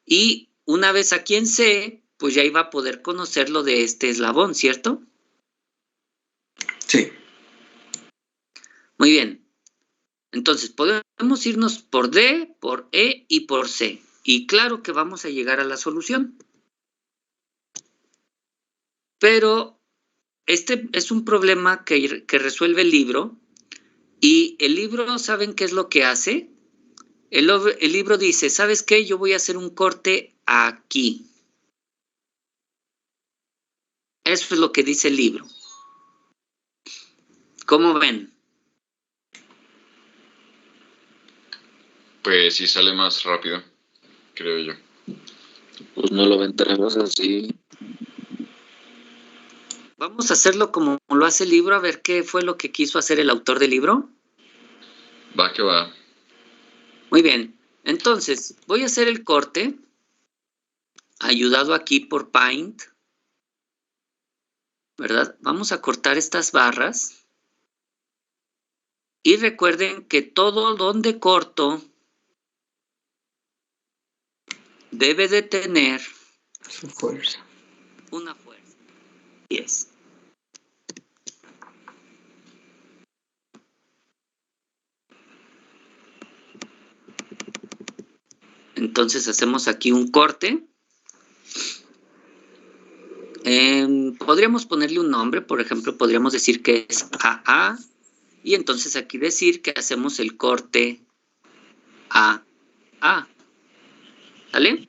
Y una vez aquí en C, pues ya iba a poder conocer lo de este eslabón, ¿cierto? Sí. Muy bien. Entonces, podemos irnos por D, por E y por C. Y claro que vamos a llegar a la solución. Pero este es un problema que resuelve el libro. Y el libro, ¿saben qué es lo que hace? El libro dice, ¿sabes qué? Yo voy a hacer un corte aquí. Eso es lo que dice el libro. ¿Cómo ven? Pues sí sale más rápido, creo yo. Pues no lo aventaremos así. Vamos a hacerlo como lo hace el libro, a ver qué fue lo que quiso hacer el autor del libro. Va que va. Muy bien. Entonces, voy a hacer el corte, ayudado aquí por Paint, ¿verdad? Vamos a cortar estas barras. Y recuerden que todo donde corto debe de tener Su fuerza. una fuerza. Yes. Entonces hacemos aquí un corte. Podríamos ponerle un nombre, por ejemplo, podríamos decir que es AA. Y entonces aquí decir que hacemos el corte AA. ¿Sale?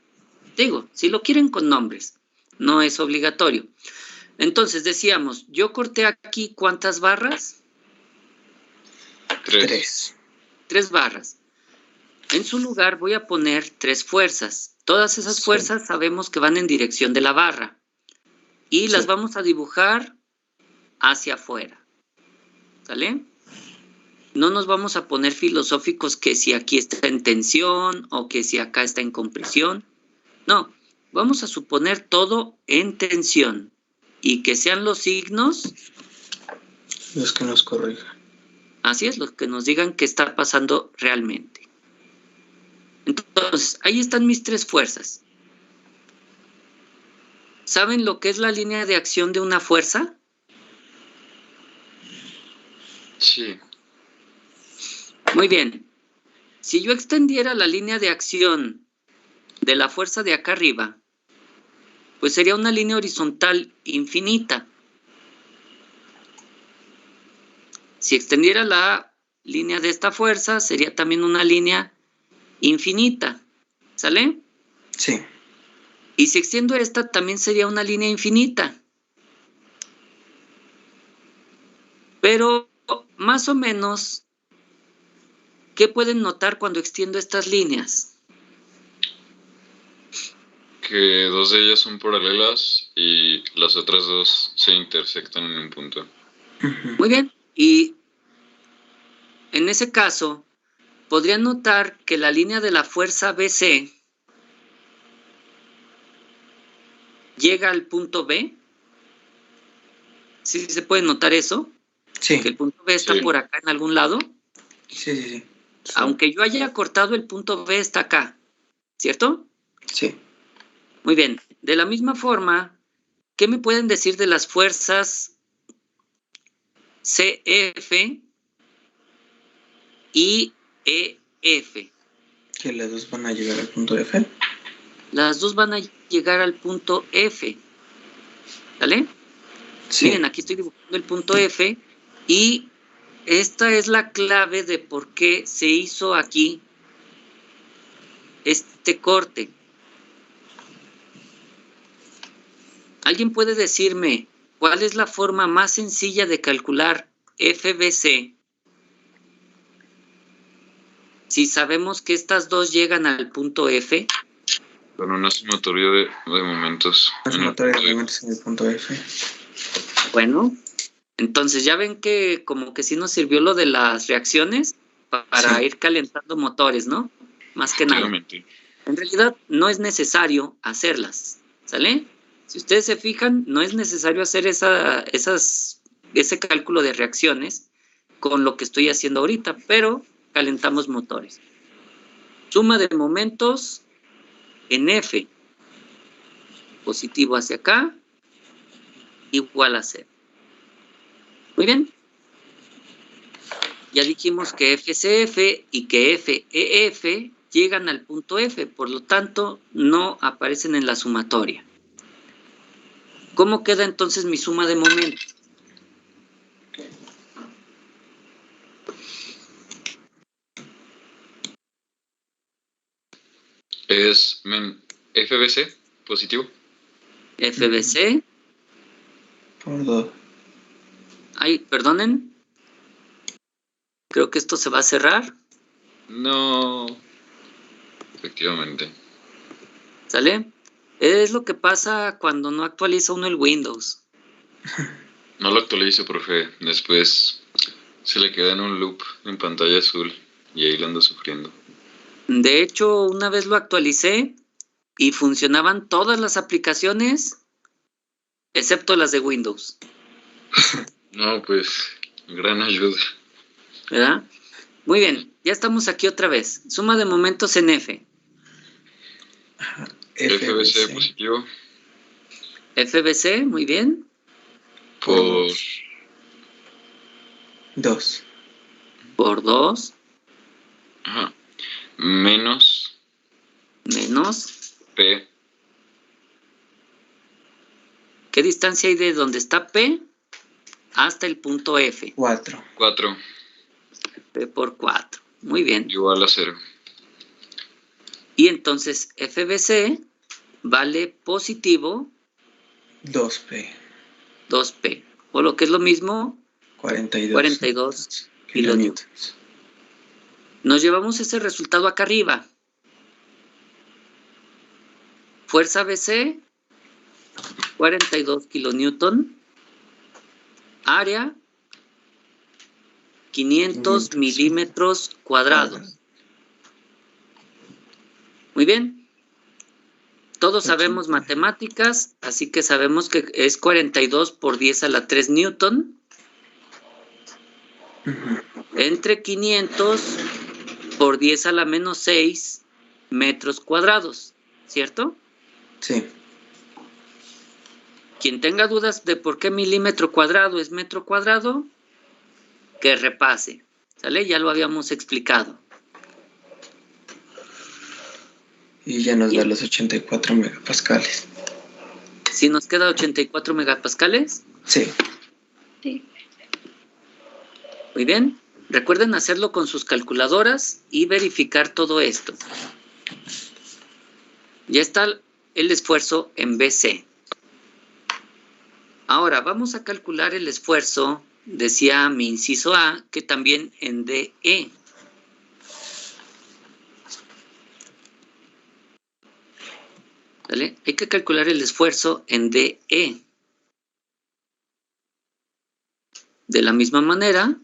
Digo, si lo quieren con nombres, no es obligatorio. Entonces decíamos, yo corté aquí ¿cuántas barras? 3. 3 barras. En su lugar voy a poner 3 fuerzas. Todas esas fuerzas sabemos que van en dirección de la barra. Y las vamos a dibujar hacia afuera. ¿Sale? No nos vamos a poner filosóficos que si aquí está en tensión o que si acá está en compresión. No, vamos a suponer todo en tensión. Y que sean los signos Los que nos corrijan. Así es, los que nos digan qué está pasando realmente. Entonces, ahí están mis 3 fuerzas. ¿Saben lo que es la línea de acción de una fuerza? Sí. Muy bien. Si yo extendiera la línea de acción de la fuerza de acá arriba, pues sería una línea horizontal infinita. Si extendiera la línea de esta fuerza, sería también una línea infinita. ¿Sale? Sí. Y si extiendo esta, también sería una línea infinita. Pero, más o menos, ¿qué pueden notar cuando extiendo estas líneas? Que 2 de ellas son paralelas y las otras 2 se intersectan en un punto. Muy bien. Y en ese caso, podrían notar que la línea de la fuerza BC llega al punto B. ¿Sí se puede notar eso? Sí. Que el punto B está por acá en algún lado. Sí. Aunque yo haya cortado, el punto B está acá. ¿Cierto? Sí. Muy bien. De la misma forma, ¿qué me pueden decir de las fuerzas CF y EF? Que las dos van a llegar al punto F. Las dos van a llegar al punto F. ¿Sale? Sí. Miren, aquí estoy dibujando el punto F y esta es la clave de por qué se hizo aquí este corte. ¿Alguien puede decirme cuál es la forma más sencilla de calcular FBC? Si sabemos que estas dos llegan al punto F. Con una sumatoria de momentos. La sumatoria de momentos en el punto F. Bueno, entonces ya ven que como que sí nos sirvió lo de las reacciones para Sí. ir calentando motores, ¿no? Más que nada. Efectivamente. En realidad no es necesario hacerlas, ¿sale? Si ustedes se fijan, no es necesario hacer ese cálculo de reacciones con lo que estoy haciendo ahorita, pero calentamos motores. Suma de momentos en F, positivo hacia acá, igual a 0. Muy bien. Ya dijimos que FCF y que FEF llegan al punto F, por lo tanto, no aparecen en la sumatoria. ¿Cómo queda entonces mi suma de momentos? Es FBC, positivo. FBC. Por 2. Ay, perdonen. Creo que esto se va a cerrar. No. Efectivamente. ¿Sale? Es lo que pasa cuando no actualiza uno el Windows. No lo actualice, profe. Después se le queda en un loop en pantalla azul y ahí lo ando sufriendo. De hecho, una vez lo actualicé y funcionaban todas las aplicaciones, excepto las de Windows. No, pues, gran ayuda. ¿Verdad? Muy bien, ya estamos aquí otra vez. Suma de momentos en F. FBC positivo FBC, muy bien. por 2. Por 2. Ajá. Menos Menos. P. ¿Qué distancia hay de donde está P hasta el punto F? 4. 4 P por 4. Muy bien. igual a 0. Y entonces FBC vale positivo 2P. 2P. O lo que es lo mismo, 42 kilonewtons. Nos llevamos ese resultado acá arriba. Fuerza BC, 42 kilonewton. Área, 500 milímetros cuadrados. Muy bien. Todos sabemos matemáticas, así que sabemos que es 42 por 10 a la 3 newton. Entre 500 por 10 a la menos 6 metros cuadrados, ¿cierto? Sí. Quien tenga dudas de por qué milímetro cuadrado es metro cuadrado, que repase, ¿sale? Ya lo habíamos explicado. Y ya nos da Bien. los 84 megapascales. ¿Sí nos queda 84 megapascales? Sí. Muy bien. Recuerden hacerlo con sus calculadoras y verificar todo esto. Ya está el esfuerzo en BC. Ahora vamos a calcular el esfuerzo, decía mi inciso A, que también en DE. ¿Vale? Hay que calcular el esfuerzo en DE. De la misma manera,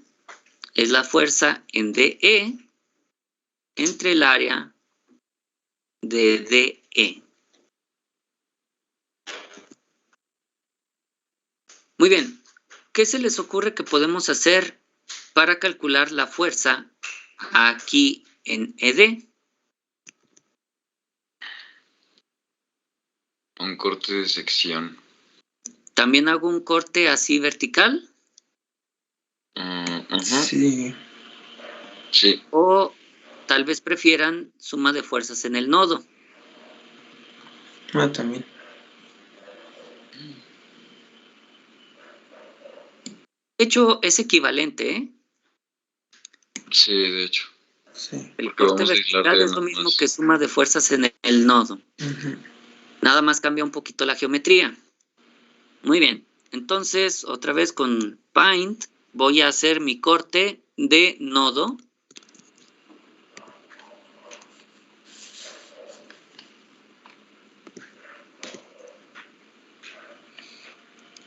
es la fuerza en DE entre el área de DE. Muy bien, ¿qué se les ocurre que podemos hacer para calcular la fuerza aquí en ED? Un corte de sección. ¿También hago un corte así vertical? Sí. Sí. O tal vez prefieran suma de fuerzas en el nodo. Ah, también. De hecho, es equivalente, ¿eh? Sí, de hecho. Sí. El Porque corte vamos a aislar vertical de es lo nada mismo más. que suma de fuerzas en el nodo. Ujú. Nada más cambia un poquito la geometría. Muy bien. Entonces, otra vez con Paint, voy a hacer mi corte de nodo.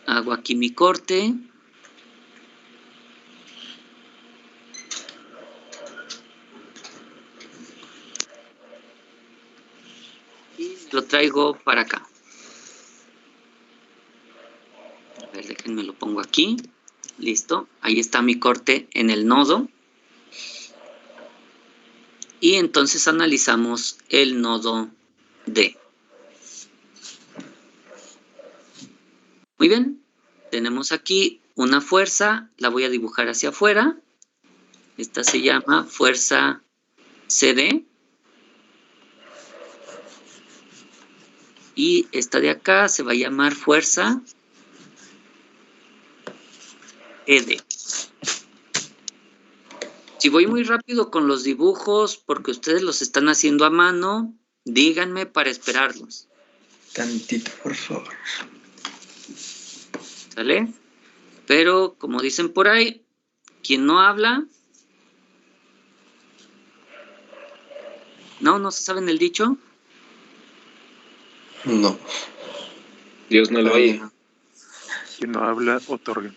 Hago aquí mi corte. Y lo traigo para acá. A ver, déjenme lo pongo aquí. Listo. Ahí está mi corte en el nodo. Y entonces analizamos el nodo D. Muy bien. Tenemos aquí una fuerza. La voy a dibujar hacia afuera. Esta se llama fuerza CD. Y esta de acá se va a llamar fuerza ED. Si voy muy rápido con los dibujos, porque ustedes los están haciendo a mano, díganme para esperarlos. Tantito, por favor. ¿Sale? Pero, como dicen por ahí, quien no habla... ¿No se saben el dicho? No. Dios no lo oye. Quien no habla, otorga.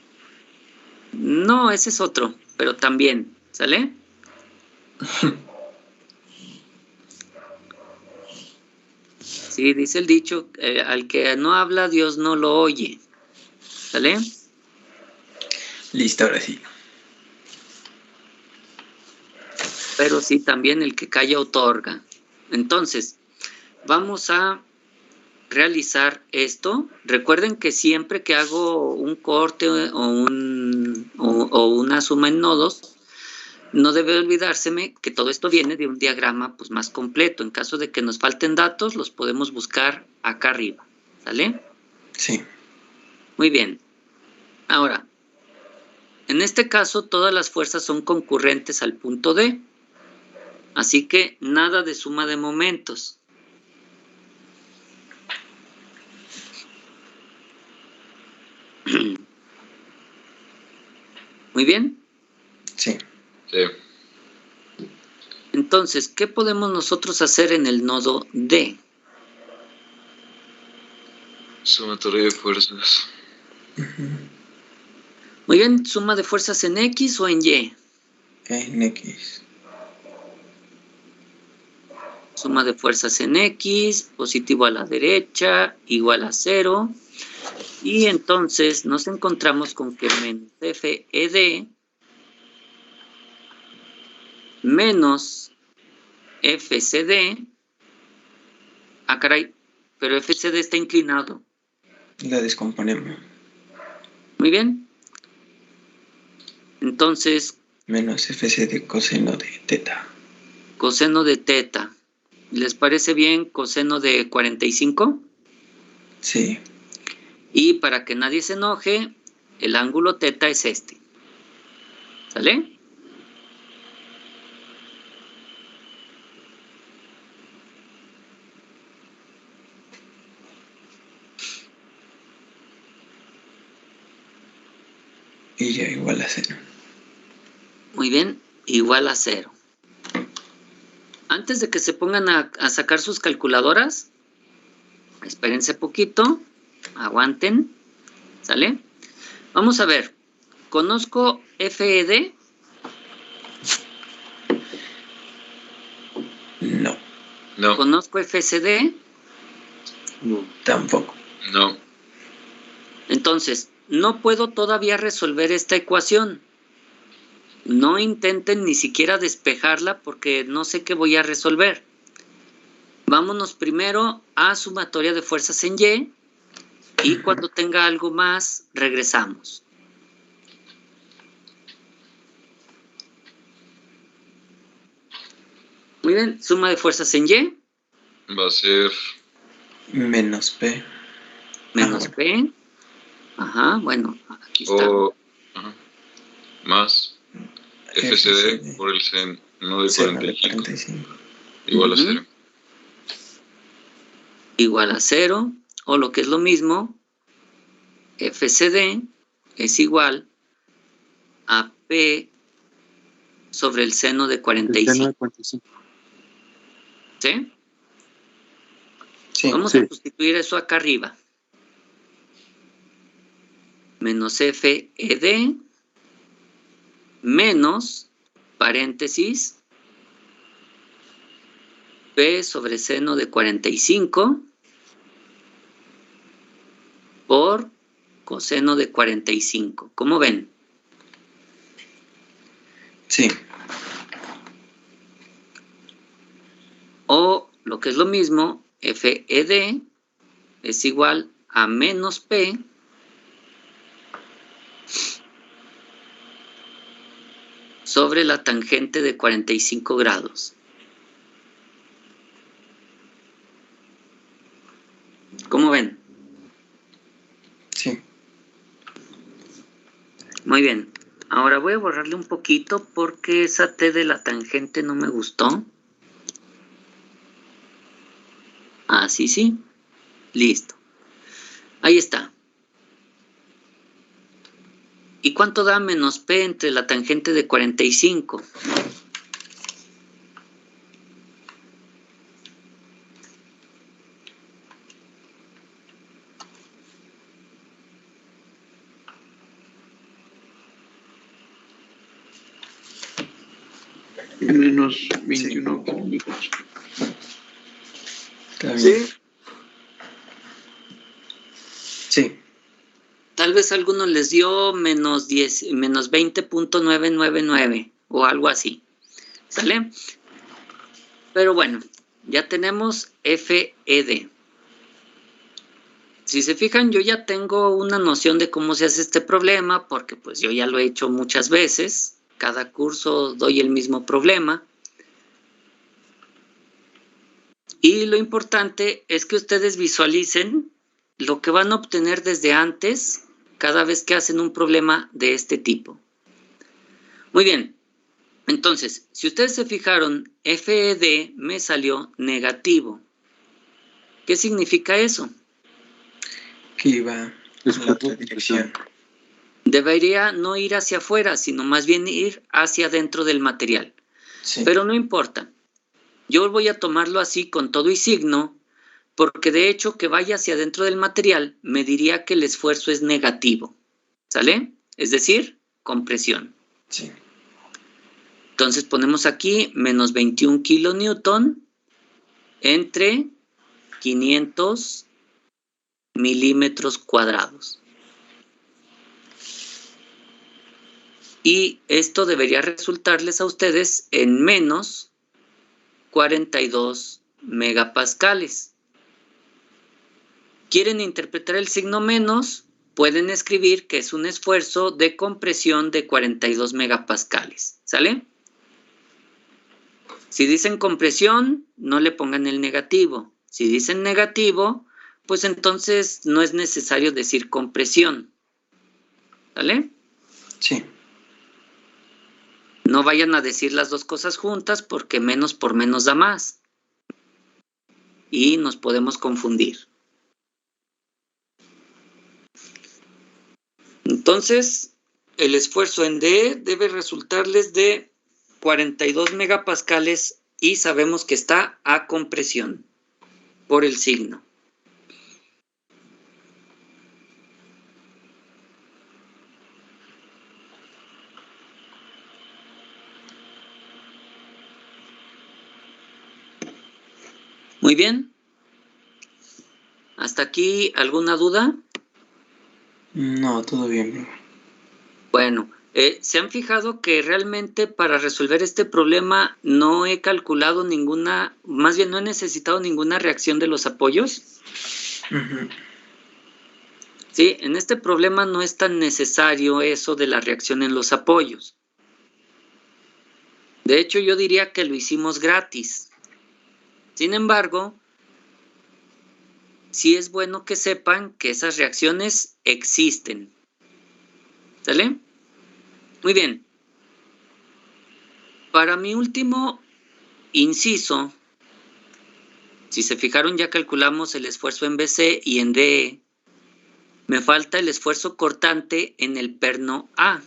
No, ese es otro, pero también, ¿sale? Sí, dice el dicho, al que no habla, Dios no lo oye. ¿Sale? Listo, ahora sí. Pero sí, también el que calla otorga. Entonces, vamos a realizar esto. Recuerden que siempre que hago un corte o una suma en nodos, no debe olvidárseme que todo esto viene de un diagrama pues, más completo. En caso de que nos falten datos, los podemos buscar acá arriba. ¿Sale? Sí. Muy bien. Ahora, en este caso, todas las fuerzas son concurrentes al punto D. Así que nada de suma de momentos. Muy bien. Sí. Sí. Entonces, ¿qué podemos nosotros hacer en el nodo D? Sumatoria de fuerzas. Ujú. Muy bien, ¿suma de fuerzas en X o en Y? En X. Suma de fuerzas en X, positivo a la derecha, igual a 0. Y entonces nos encontramos con que menos FED menos FCD. Ah, caray, pero FCD está inclinado. La descomponemos. Muy bien. Entonces, Menos FC de coseno de teta. coseno de teta. ¿Les parece bien coseno de 45? Sí. Y para que nadie se enoje, el ángulo teta es este. ¿Sale? Y ya igual a 0. Muy bien, igual a 0. Antes de que se pongan a sacar sus calculadoras, espérense poquito, aguanten, ¿sale? Vamos a ver, conozco FED, No. No, conozco FCD, No. Tampoco. no. entonces no puedo todavía resolver esta ecuación. No intenten ni siquiera despejarla porque no sé qué voy a resolver. Vámonos primero a sumatoria de fuerzas en Y y cuando tenga algo más regresamos. Muy bien, suma de fuerzas en Y Va a ser Menos P. menos P. Ajá, bueno, aquí está. o ajá, más FCD por el seno de seno de 45 45. igual a Ujú. 0. Igual a 0, o lo que es lo mismo, FCD es igual a P sobre el seno de El seno 45. de 45. ¿Sí? Sí. Vamos Sí. a sustituir eso acá arriba. Menos FED menos, paréntesis, P sobre seno de 45 por coseno de 45. ¿Cómo ven? Sí. O lo que es lo mismo, FED es igual a menos P sobre la tangente de 45 grados. ¿Cómo ven? Sí. Muy bien. Ahora voy a borrarle un poquito porque esa T de la tangente no me gustó. Así sí. Listo. Ahí está. ¿Y cuánto da menos P entre la tangente de 45? Menos 21 kilómetros. Está bien. Sí. Tal vez a algunos les dio menos 10, menos 20.999 o algo así. ¿Sale? Pero bueno, ya tenemos FED. Si se fijan, yo ya tengo una noción de cómo se hace este problema, porque pues yo ya lo he hecho muchas veces. Cada curso doy el mismo problema. Y lo importante es que ustedes visualicen lo que van a obtener desde antes cada vez que hacen un problema de este tipo. Muy bien. Entonces, si ustedes se fijaron, FED me salió negativo. ¿Qué significa eso? Que iba en la otra dirección. Debería no ir hacia afuera, sino más bien ir hacia dentro del material. Sí. Pero no importa. Yo voy a tomarlo así con todo y signo, porque de hecho que vaya hacia dentro del material me diría que el esfuerzo es negativo. ¿Sale? Es decir, compresión. Sí. Entonces ponemos aquí menos 21 kilonewton entre 500 milímetros cuadrados. Y esto debería resultarles a ustedes en menos 42 megapascales. ¿Quieren interpretar el signo menos? Pueden escribir que es un esfuerzo de compresión de 42 megapascales. ¿Sale? Si dicen compresión, no le pongan el negativo. Si dicen negativo, pues entonces no es necesario decir compresión. ¿Sale? Sí. No vayan a decir las dos cosas juntas porque menos por menos da más. Y nos podemos confundir. Entonces, el esfuerzo en D debe resultarles de 42 megapascales y sabemos que está a compresión por el signo. Muy bien. ¿Hasta aquí alguna duda? No, todo bien, bro. Bueno, ¿se han fijado que realmente para resolver este problema no he calculado ninguna, más bien no he necesitado ninguna reacción de los apoyos? Ujú. Sí, en este problema no es tan necesario eso de la reacción en los apoyos. De hecho, yo diría que lo hicimos gratis. Sin embargo, sí es bueno que sepan que esas reacciones existen. ¿Sale? Muy bien. Para mi último inciso, si se fijaron, ya calculamos el esfuerzo en BC y en DE. Me falta el esfuerzo cortante en el perno A.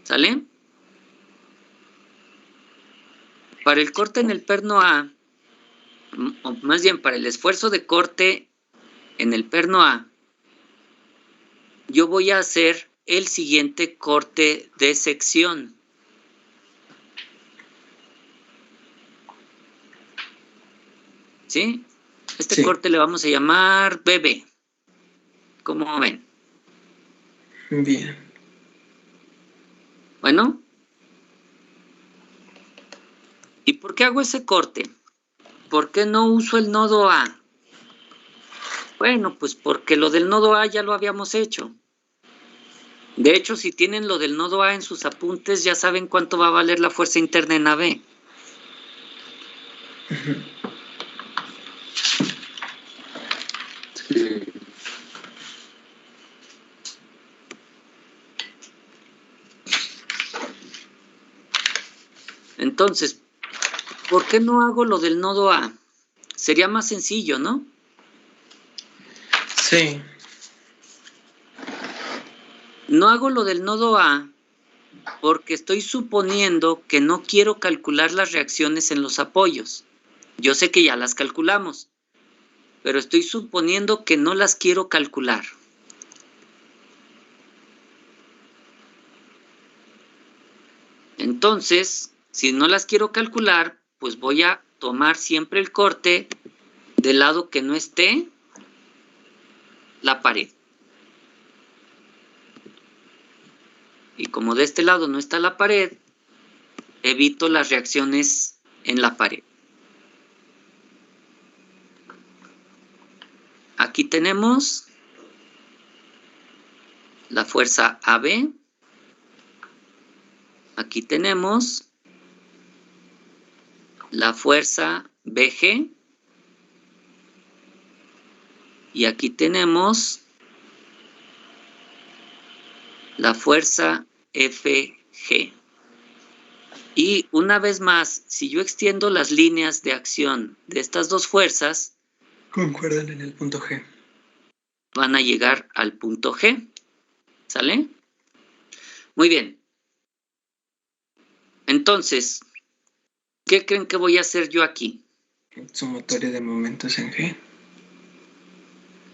¿Sale? Para el corte en el perno A, o más bien para el esfuerzo de corte en el perno A, yo voy a hacer el siguiente corte de sección. ¿Sí? Este Sí. corte le vamos a llamar BB. ¿Cómo ven? Bien. Bueno. ¿Y por qué hago ese corte? ¿Por qué no uso el nodo A? Bueno, pues porque lo del nodo A ya lo habíamos hecho. De hecho, si tienen lo del nodo A en sus apuntes, ya saben cuánto va a valer la fuerza interna en AB. Sí. Entonces, ¿por qué no hago lo del nodo A? Sería más sencillo, ¿no? Sí. No hago lo del nodo A porque estoy suponiendo que no quiero calcular las reacciones en los apoyos. Yo sé que ya las calculamos, pero estoy suponiendo que no las quiero calcular. Entonces, si no las quiero calcular, pues voy a tomar siempre el corte del lado que no esté la pared. Y como de este lado no está la pared, evito las reacciones en la pared. Aquí tenemos la fuerza AB. Aquí tenemos la fuerza BG. Y aquí tenemos la fuerza FG. Y una vez más, si yo extiendo las líneas de acción de estas dos fuerzas, Concuerdan en el punto G. van a llegar al punto G. ¿Sale? Muy bien. Entonces, ¿qué creen que voy a hacer yo aquí? Sumatoria de momentos en G.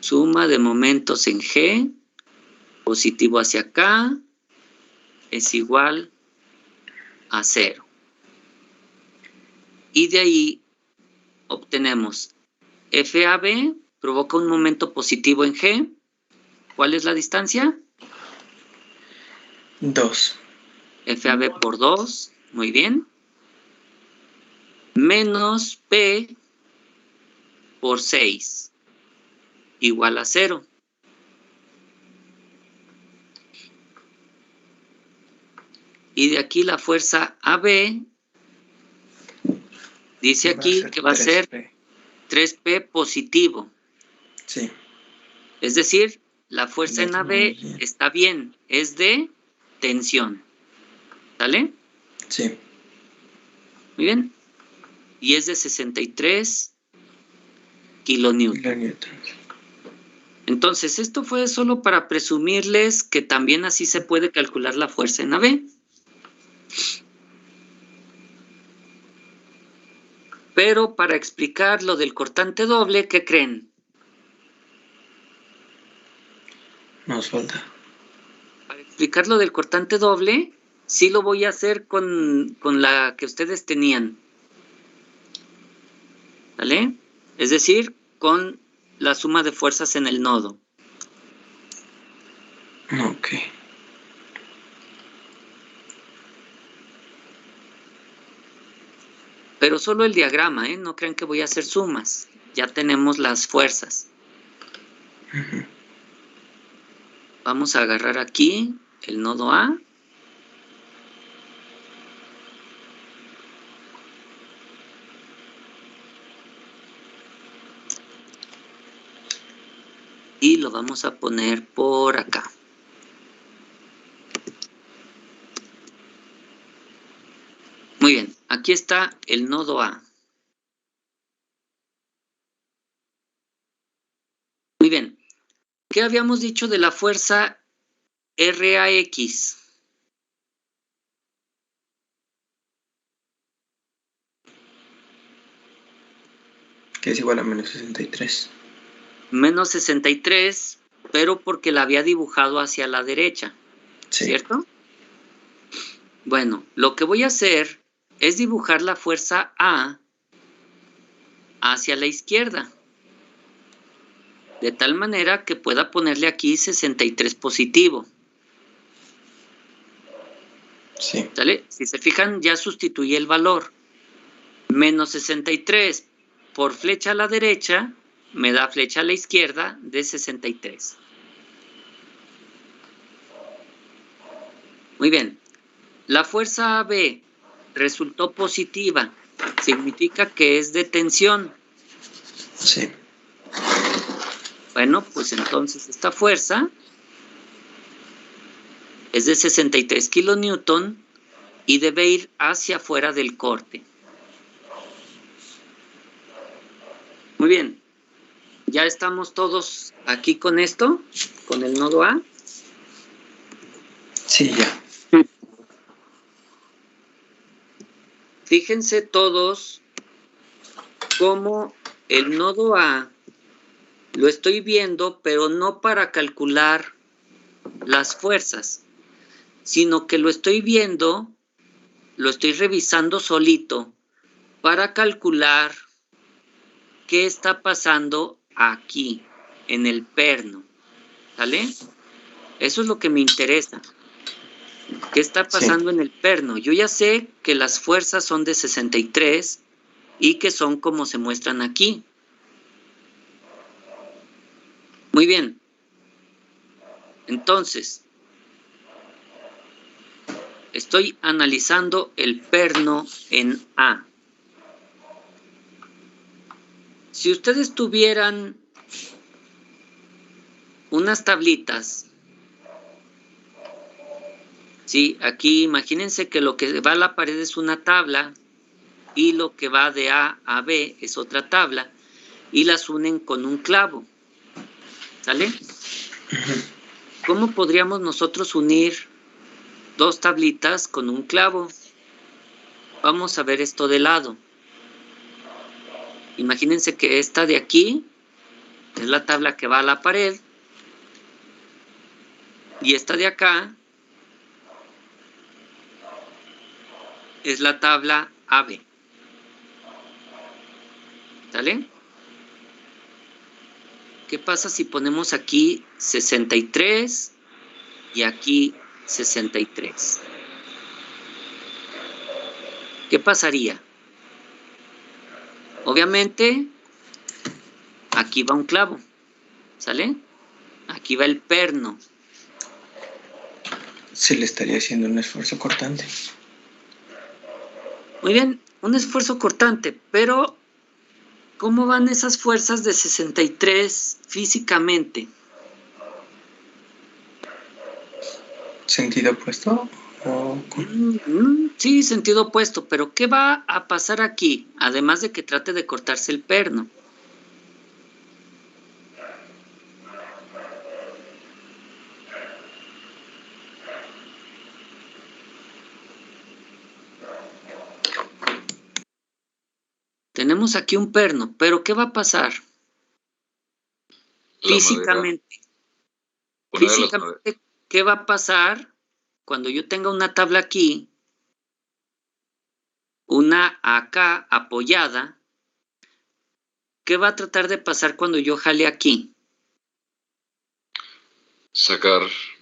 Suma de momentos en G, positivo hacia acá, es igual a 0. Y de ahí obtenemos FAB, provoca un momento positivo en G. ¿Cuál es la distancia? 2. FAB por 2, muy bien. Menos P por 6, igual a 0. Y de aquí la fuerza AB, dice aquí que va a ser 3P positivo. Sí. Es decir, la fuerza en AB Bien. está bien, es de tensión. ¿Sale? Sí. Muy bien. Y es de 63 kilonewton. Entonces, esto fue solo para presumirles que también así se puede calcular la fuerza en AB. Pero para explicar lo del cortante doble, ¿qué creen? Nos falta. Para explicar lo del cortante doble, sí lo voy a hacer con la que ustedes tenían. ¿Vale? Es decir, con la suma de fuerzas en el nodo. Ok. Pero solo el diagrama, ¿eh? No crean que voy a hacer sumas. Ya tenemos las fuerzas. Vamos a agarrar aquí el nodo A. Y lo vamos a poner por acá. aquí está el nodo A. Muy bien. ¿Qué habíamos dicho de la fuerza RAX? Que es igual a menos 63. Menos 63, pero porque la había dibujado hacia la derecha, Sí. ¿cierto? Bueno, lo que voy a hacer es dibujar la fuerza A hacia la izquierda, de tal manera que pueda ponerle aquí 63 positivo. Sí. ¿Sale? Si se fijan, ya sustituí el valor. Menos 63 por flecha a la derecha me da flecha a la izquierda de 63. Muy bien. La fuerza AB resultó positiva. Significa que es de tensión. Sí. Bueno, pues entonces esta fuerza es de 63 kilonewton y debe ir hacia afuera del corte. Muy bien. ¿Ya estamos todos aquí con esto? ¿Con el nodo A? Sí, ya. Fíjense todos cómo el nodo A lo estoy viendo, pero no para calcular las fuerzas, sino que lo estoy viendo, lo estoy revisando solito para calcular qué está pasando aquí, en el perno. ¿Sale? Eso es lo que me interesa. ¿Qué está pasando en el perno? Yo ya sé que las fuerzas son de 63 y que son como se muestran aquí. Muy bien. Entonces, estoy analizando el perno en A. Si ustedes tuvieran unas tablitas, sí, aquí imagínense que lo que va a la pared es una tabla y lo que va de A a B es otra tabla y las unen con un clavo. ¿Sale? ¿Cómo podríamos nosotros unir dos tablitas con un clavo? Vamos a ver esto de lado. Imagínense que esta de aquí es la tabla que va a la pared y esta de acá es la tabla AB. ¿Sale? ¿Qué pasa si ponemos aquí 63 y aquí 63? ¿Qué pasaría? Obviamente, aquí va un clavo, ¿sale? Aquí va el perno. Se le estaría haciendo un esfuerzo cortante. Muy bien, un esfuerzo cortante, pero ¿cómo van esas fuerzas de 63 físicamente? ¿Sentido opuesto? ¿O Sí, sentido opuesto, pero ¿qué va a pasar aquí? Además de que trate de cortarse el perno. Tenemos aquí un perno, pero ¿qué va a pasar? La Físicamente. madera, Físicamente, ¿qué va a pasar cuando yo tenga una tabla aquí, una acá apoyada? ¿Qué va a tratar de pasar cuando yo jale aquí? sacar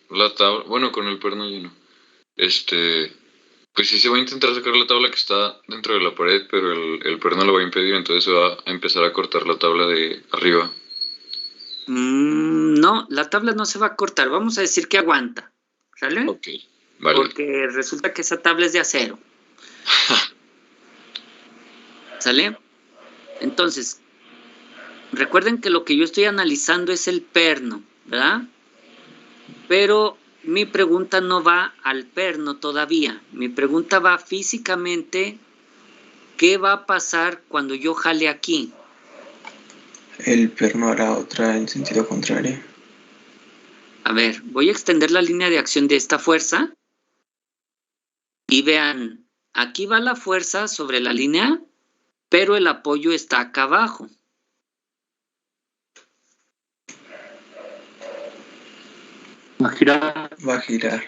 la tabla, bueno, con el perno lleno. Pues sí se va a intentar sacar la tabla que está dentro de la pared, pero el perno lo va a impedir, entonces se va a empezar a cortar la tabla de arriba. No, la tabla no se va a cortar. Vamos a decir que aguanta. ¿Sale? Ok, vale. Porque resulta que esa tabla es de acero. ¿Sale? Entonces, recuerden que lo que yo estoy analizando es el perno, ¿verdad? Pero mi pregunta no va al perno todavía. Mi pregunta va físicamente ¿qué va a pasar cuando yo jale aquí? El perno hará otra en sentido contrario. A ver, voy a extender la línea de acción de esta fuerza. Y vean, aquí va la fuerza sobre la línea, pero el apoyo está acá abajo. Va a girar. Va a girar.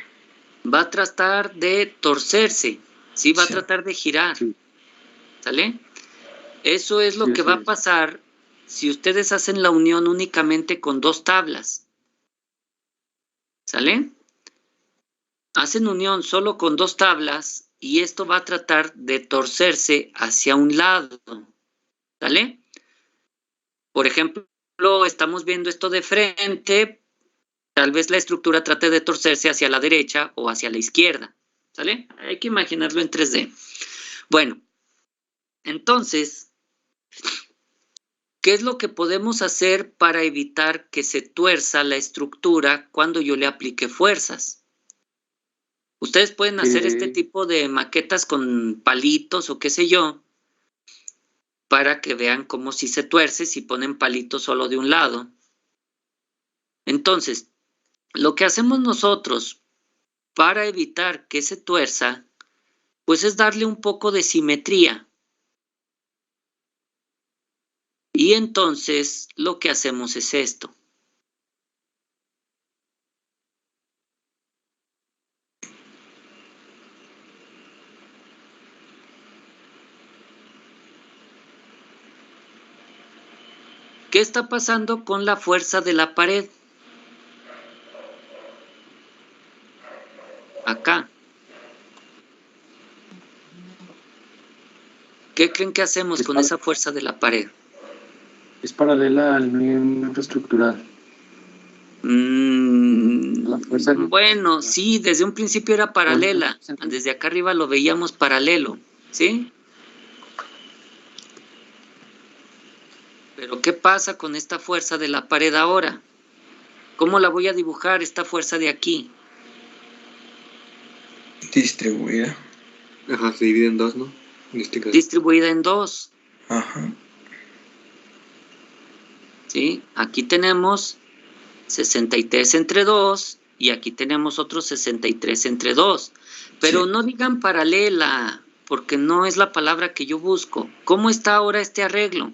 Va a tratar de torcerse, ¿sí? Va a Sí. tratar de girar, Sí. ¿sale? Eso es lo Sí, que sí, va a sí. pasar si ustedes hacen la unión únicamente con 2 tablas, ¿sale? Hacen unión solo con 2 tablas y esto va a tratar de torcerse hacia un lado, ¿sale? Por ejemplo, estamos viendo esto de frente, tal vez la estructura trate de torcerse hacia la derecha o hacia la izquierda, ¿sale? Hay que imaginarlo en 3D. Bueno, entonces, ¿qué es lo que podemos hacer para evitar que se tuerza la estructura cuando yo le aplique fuerzas? Ustedes pueden hacer este tipo de maquetas con palitos o qué sé yo, para que vean cómo si se tuerce si ponen palitos solo de un lado. Entonces, lo que hacemos nosotros para evitar que se tuerza, pues es darle un poco de simetría. Y entonces lo que hacemos es esto. ¿Qué está pasando con la fuerza de la pared? Acá. ¿Qué creen que hacemos con esa fuerza de la pared? Es paralela al miembro estructural. La fuerza no. Bueno, sí, desde un principio era paralela. Desde acá arriba lo veíamos paralelo, ¿sí? Pero ¿qué pasa con esta fuerza de la pared ahora? ¿Cómo la voy a dibujar esta fuerza de aquí? Distribuida. Ajá, se divide en 2, ¿no? En este caso. Distribuida en 2. Ajá. ¿Sí? Aquí tenemos 63 entre 2 y aquí tenemos otros 63 entre 2. Pero Sí. no digan paralela, porque no es la palabra que yo busco. ¿Cómo está ahora este arreglo?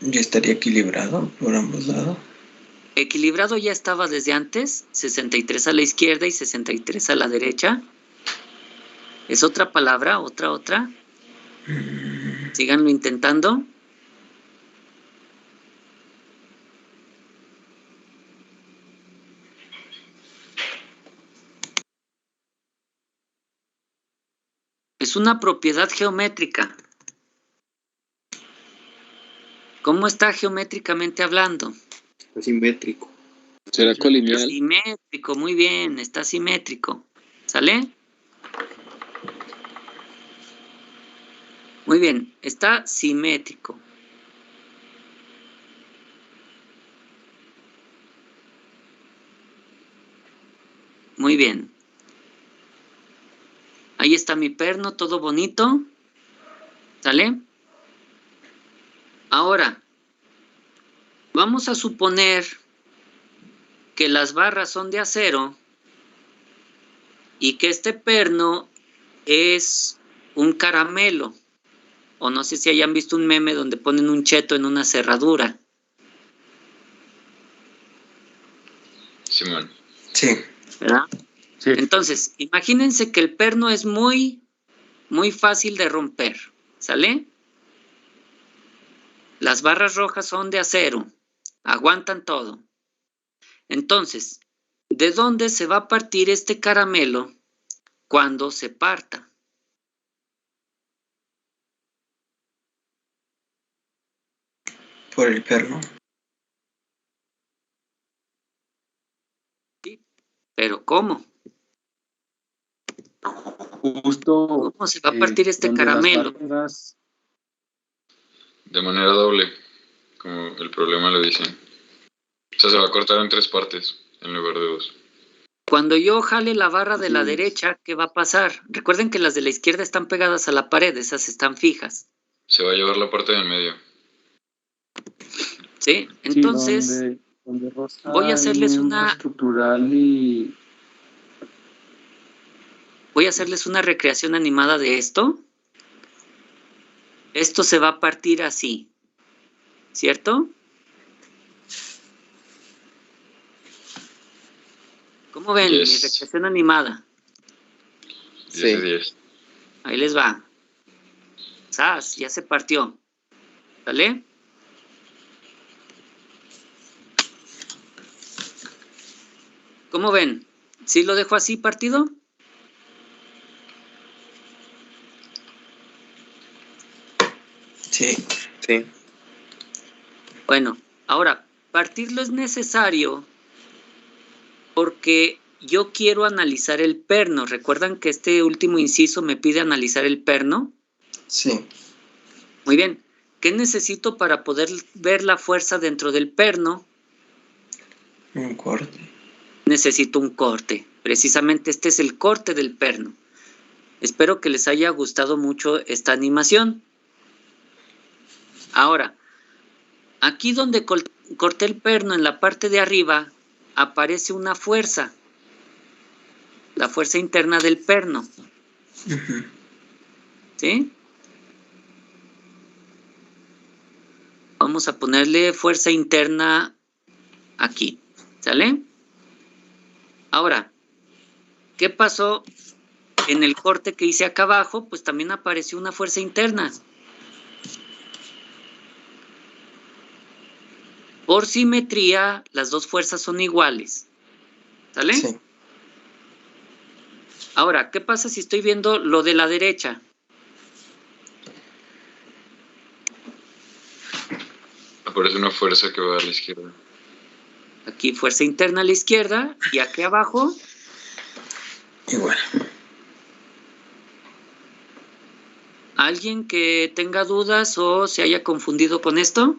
Ya estaría equilibrado por ambos lados. Equilibrado ya estaba desde antes, 63 a la izquierda y 63 a la derecha. ¿Es otra palabra? ¿Otra? Síganlo intentando. Es una propiedad geométrica. ¿Cómo está geométricamente hablando? Asimétrico. ¿Será colineal? Simétrico, muy bien, está simétrico. ¿Sale? Muy bien, está simétrico. Muy bien. Ahí está mi perno, todo bonito. ¿Sale? Ahora, vamos a suponer que las barras son de acero y que este perno es un caramelo. O no sé si hayan visto un meme donde ponen un cheto en una cerradura. Simón. Sí. ¿Verdad? Sí. Entonces, imagínense que el perno es muy fácil de romper. ¿Sale? Las barras rojas son de acero. Aguantan todo. Entonces, ¿de dónde se va a partir este caramelo cuando se parta? Por el perno. ¿Pero cómo? Justo. ¿Cómo se va a partir este donde las caramelo? barras- De manera doble, como el problema lo dice. O sea, se va a cortar en 3 partes en lugar de 2. Cuando yo jale la barra de la derecha, ¿qué va a pasar? Recuerden que las de la izquierda están pegadas a la pared, esas están fijas. Se va a llevar la parte del medio. ¿Sí? Entonces, Sí, donde rosa voy a hacerles hay una... estructural y... Voy a hacerles una recreación animada de esto. Esto se va a partir así, ¿cierto? ¿Cómo ven mi recreación animada? 10 de 10. Ahí les va. ¡Sas! Ya se partió. ¿Sale? ¿Cómo ven? ¿Sí lo dejo así partido? Sí. Sí. Bueno, ahora, partirlo es necesario porque yo quiero analizar el perno. ¿Recuerdan que este último inciso me pide analizar el perno? Sí. Muy bien. ¿Qué necesito para poder ver la fuerza dentro del perno? Un corte. Necesito un corte. Precisamente este es el corte del perno. Espero que les haya gustado mucho esta animación. Ahora, aquí donde corté el perno en la parte de arriba, aparece una fuerza. La fuerza interna del perno. Ujú. ¿Sí? Vamos a ponerle fuerza interna aquí. ¿Sale? Ahora, ¿qué pasó en el corte que hice acá abajo? Pues también apareció una fuerza interna. Por simetría, las dos fuerzas son iguales. ¿Sale? Sí. Ahora, ¿qué pasa si estoy viendo lo de la derecha? Aparece una fuerza que va a la izquierda. Aquí fuerza interna a la izquierda y aquí abajo Igual. ¿alguien que tenga dudas o se haya confundido con esto?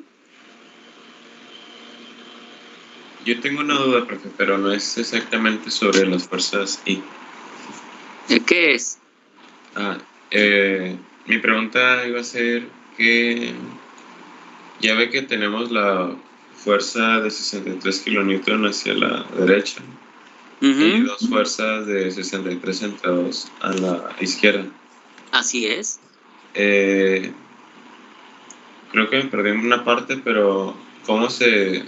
Yo tengo una duda, profe, pero no es exactamente sobre las fuerzas I. ¿Qué es? Mi pregunta iba a ser que ya ve que tenemos la fuerza de 63 kilonewton hacia la derecha y Ujú, dos fuerzas de 63 centavos a la izquierda. así es. Creo que me perdí en una parte, pero ¿cómo se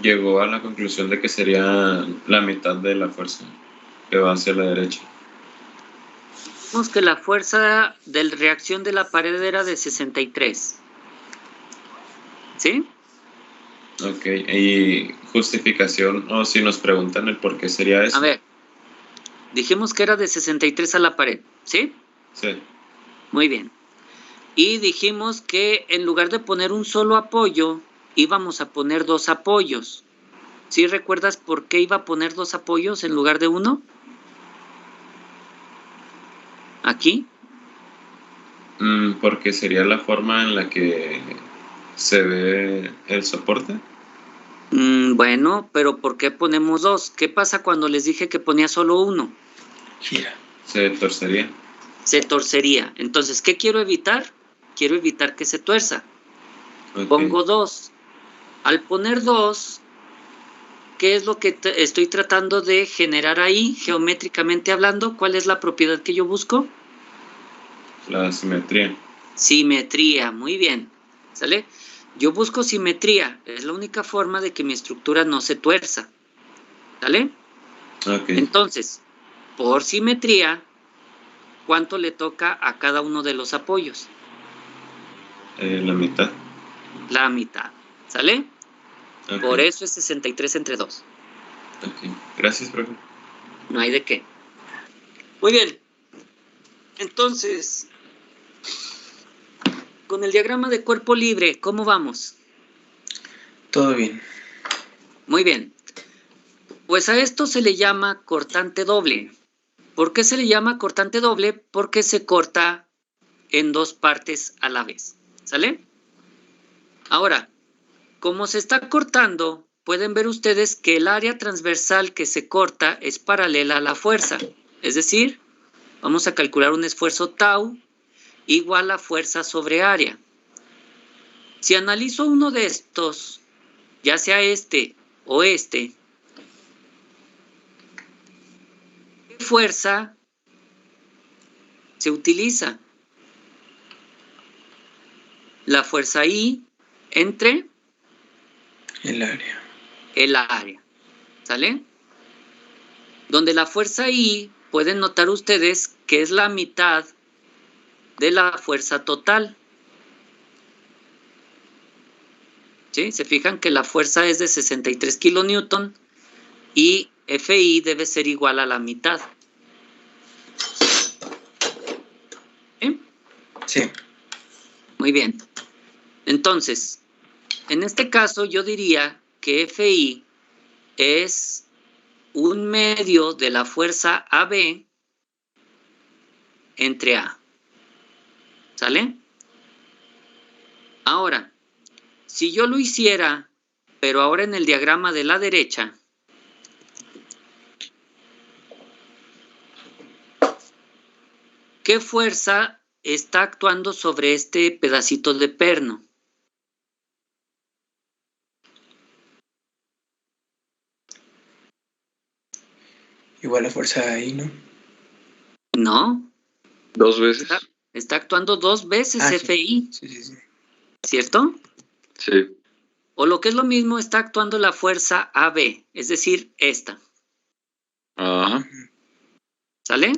llegó a la conclusión de que sería la mitad de la fuerza que va hacia la derecha? Vemos que la fuerza de reacción de la pared era de 63. ¿Sí? Ok, y justificación, o si nos preguntan el por qué sería eso. A ver, dijimos que era de 63 a la pared, ¿sí? Sí, Muy bien. Y dijimos que en lugar de poner un solo apoyo, íbamos a poner dos apoyos. ¿Sí recuerdas por qué iba a poner dos apoyos en lugar de uno? Aquí. porque sería la forma en la que se ve el soporte. Bueno, pero ¿por qué ponemos dos? ¿Qué pasa cuando les dije que ponía solo uno? Gira. Se torcería. Se torcería. Entonces, ¿qué quiero evitar? Quiero evitar que se tuerza. Okay. Pongo dos. Al poner dos, ¿qué es lo que estoy tratando de generar ahí, geométricamente hablando? ¿Cuál es la propiedad que yo busco? La simetría. Simetría, muy bien. ¿Sale? Yo busco simetría. Es la única forma de que mi estructura no se tuerza. ¿Sale? Okay. Entonces, por simetría, ¿cuánto le toca a cada uno de los apoyos? La mitad. La mitad. ¿Sale? Okay. Por eso es 63 entre 2. Okay. Gracias, profe. No hay de qué. Muy bien. Entonces, con el diagrama de cuerpo libre, ¿cómo vamos? Todo bien. Muy bien. Pues a esto se le llama cortante doble. ¿Por qué se le llama cortante doble? Porque se corta en dos partes a la vez. ¿Sale? Ahora, como se está cortando, pueden ver ustedes que el área transversal que se corta es paralela a la fuerza. Es decir, vamos a calcular un esfuerzo tau igual a fuerza sobre área. Si analizo uno de estos, ya sea este o este, ¿qué fuerza se utiliza? La fuerza I entre El área. el área. ¿Sale? Donde la fuerza I, pueden notar ustedes que es la mitad de la fuerza total. ¿Sí? Se fijan que la fuerza es de 63 kilonewton y Fi debe ser igual a la mitad. ¿Sí? Sí. Muy bien. Entonces, en este caso yo diría que Fi es un medio de la fuerza AB entre A. ¿Sale? Ahora, si yo lo hiciera, pero ahora en el diagrama de la derecha, ¿qué fuerza está actuando sobre este pedacito de perno? Igual la fuerza ahí, ¿no? No, 2 veces. está actuando 2 veces Sí. Fi, Sí. ¿cierto? Sí. O lo que es lo mismo, está actuando la fuerza AB, es decir, esta. Ajá. ¿Sale?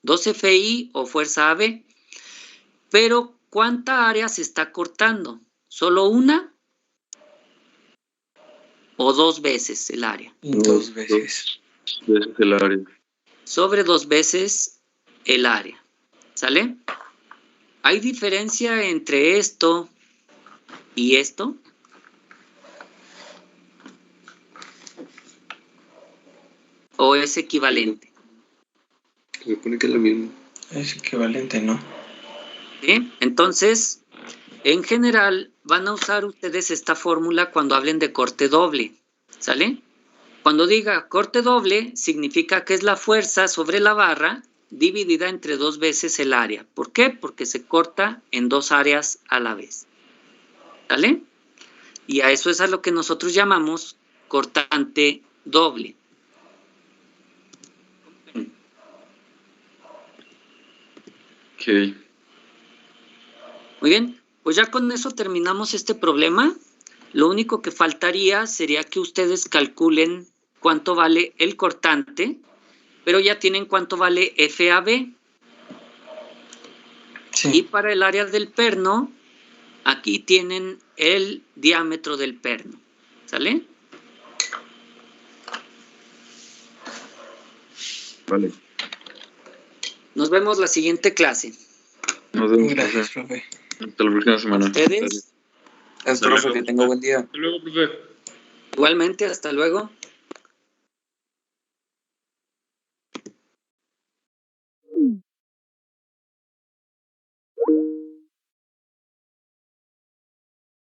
2 Fi o fuerza AB. Pero, ¿cuánta área se está cortando? ¿Solo una? ¿O 2 veces el área? Y 2 veces. 2 veces el área. Sobre 2 veces el área. ¿Sale? ¿Hay diferencia entre esto y esto? ¿O es equivalente? Se supone que es lo mismo. Es equivalente, ¿no? ¿Sí? Entonces, en general, van a usar ustedes esta fórmula cuando hablen de corte doble. ¿Sale? Cuando diga corte doble, significa que es la fuerza sobre la barra dividida entre 2 veces el área. ¿Por qué? Porque se corta en 2 áreas a la vez. ¿Sale? Y a eso es a lo que nosotros llamamos cortante doble. Ok. Muy bien, pues ya con eso terminamos este problema. Lo único que faltaría sería que ustedes calculen cuánto vale el cortante, pero ya tienen cuánto vale FAB. Sí. Y para el área del perno, aquí tienen el diámetro del perno. ¿Sale? Vale. Nos vemos la siguiente clase. Nos vemos. Gracias, profe. Hasta la próxima semana. Ustedes, Es profe, que tenga buen día. Hasta luego, profe. igualmente, hasta luego.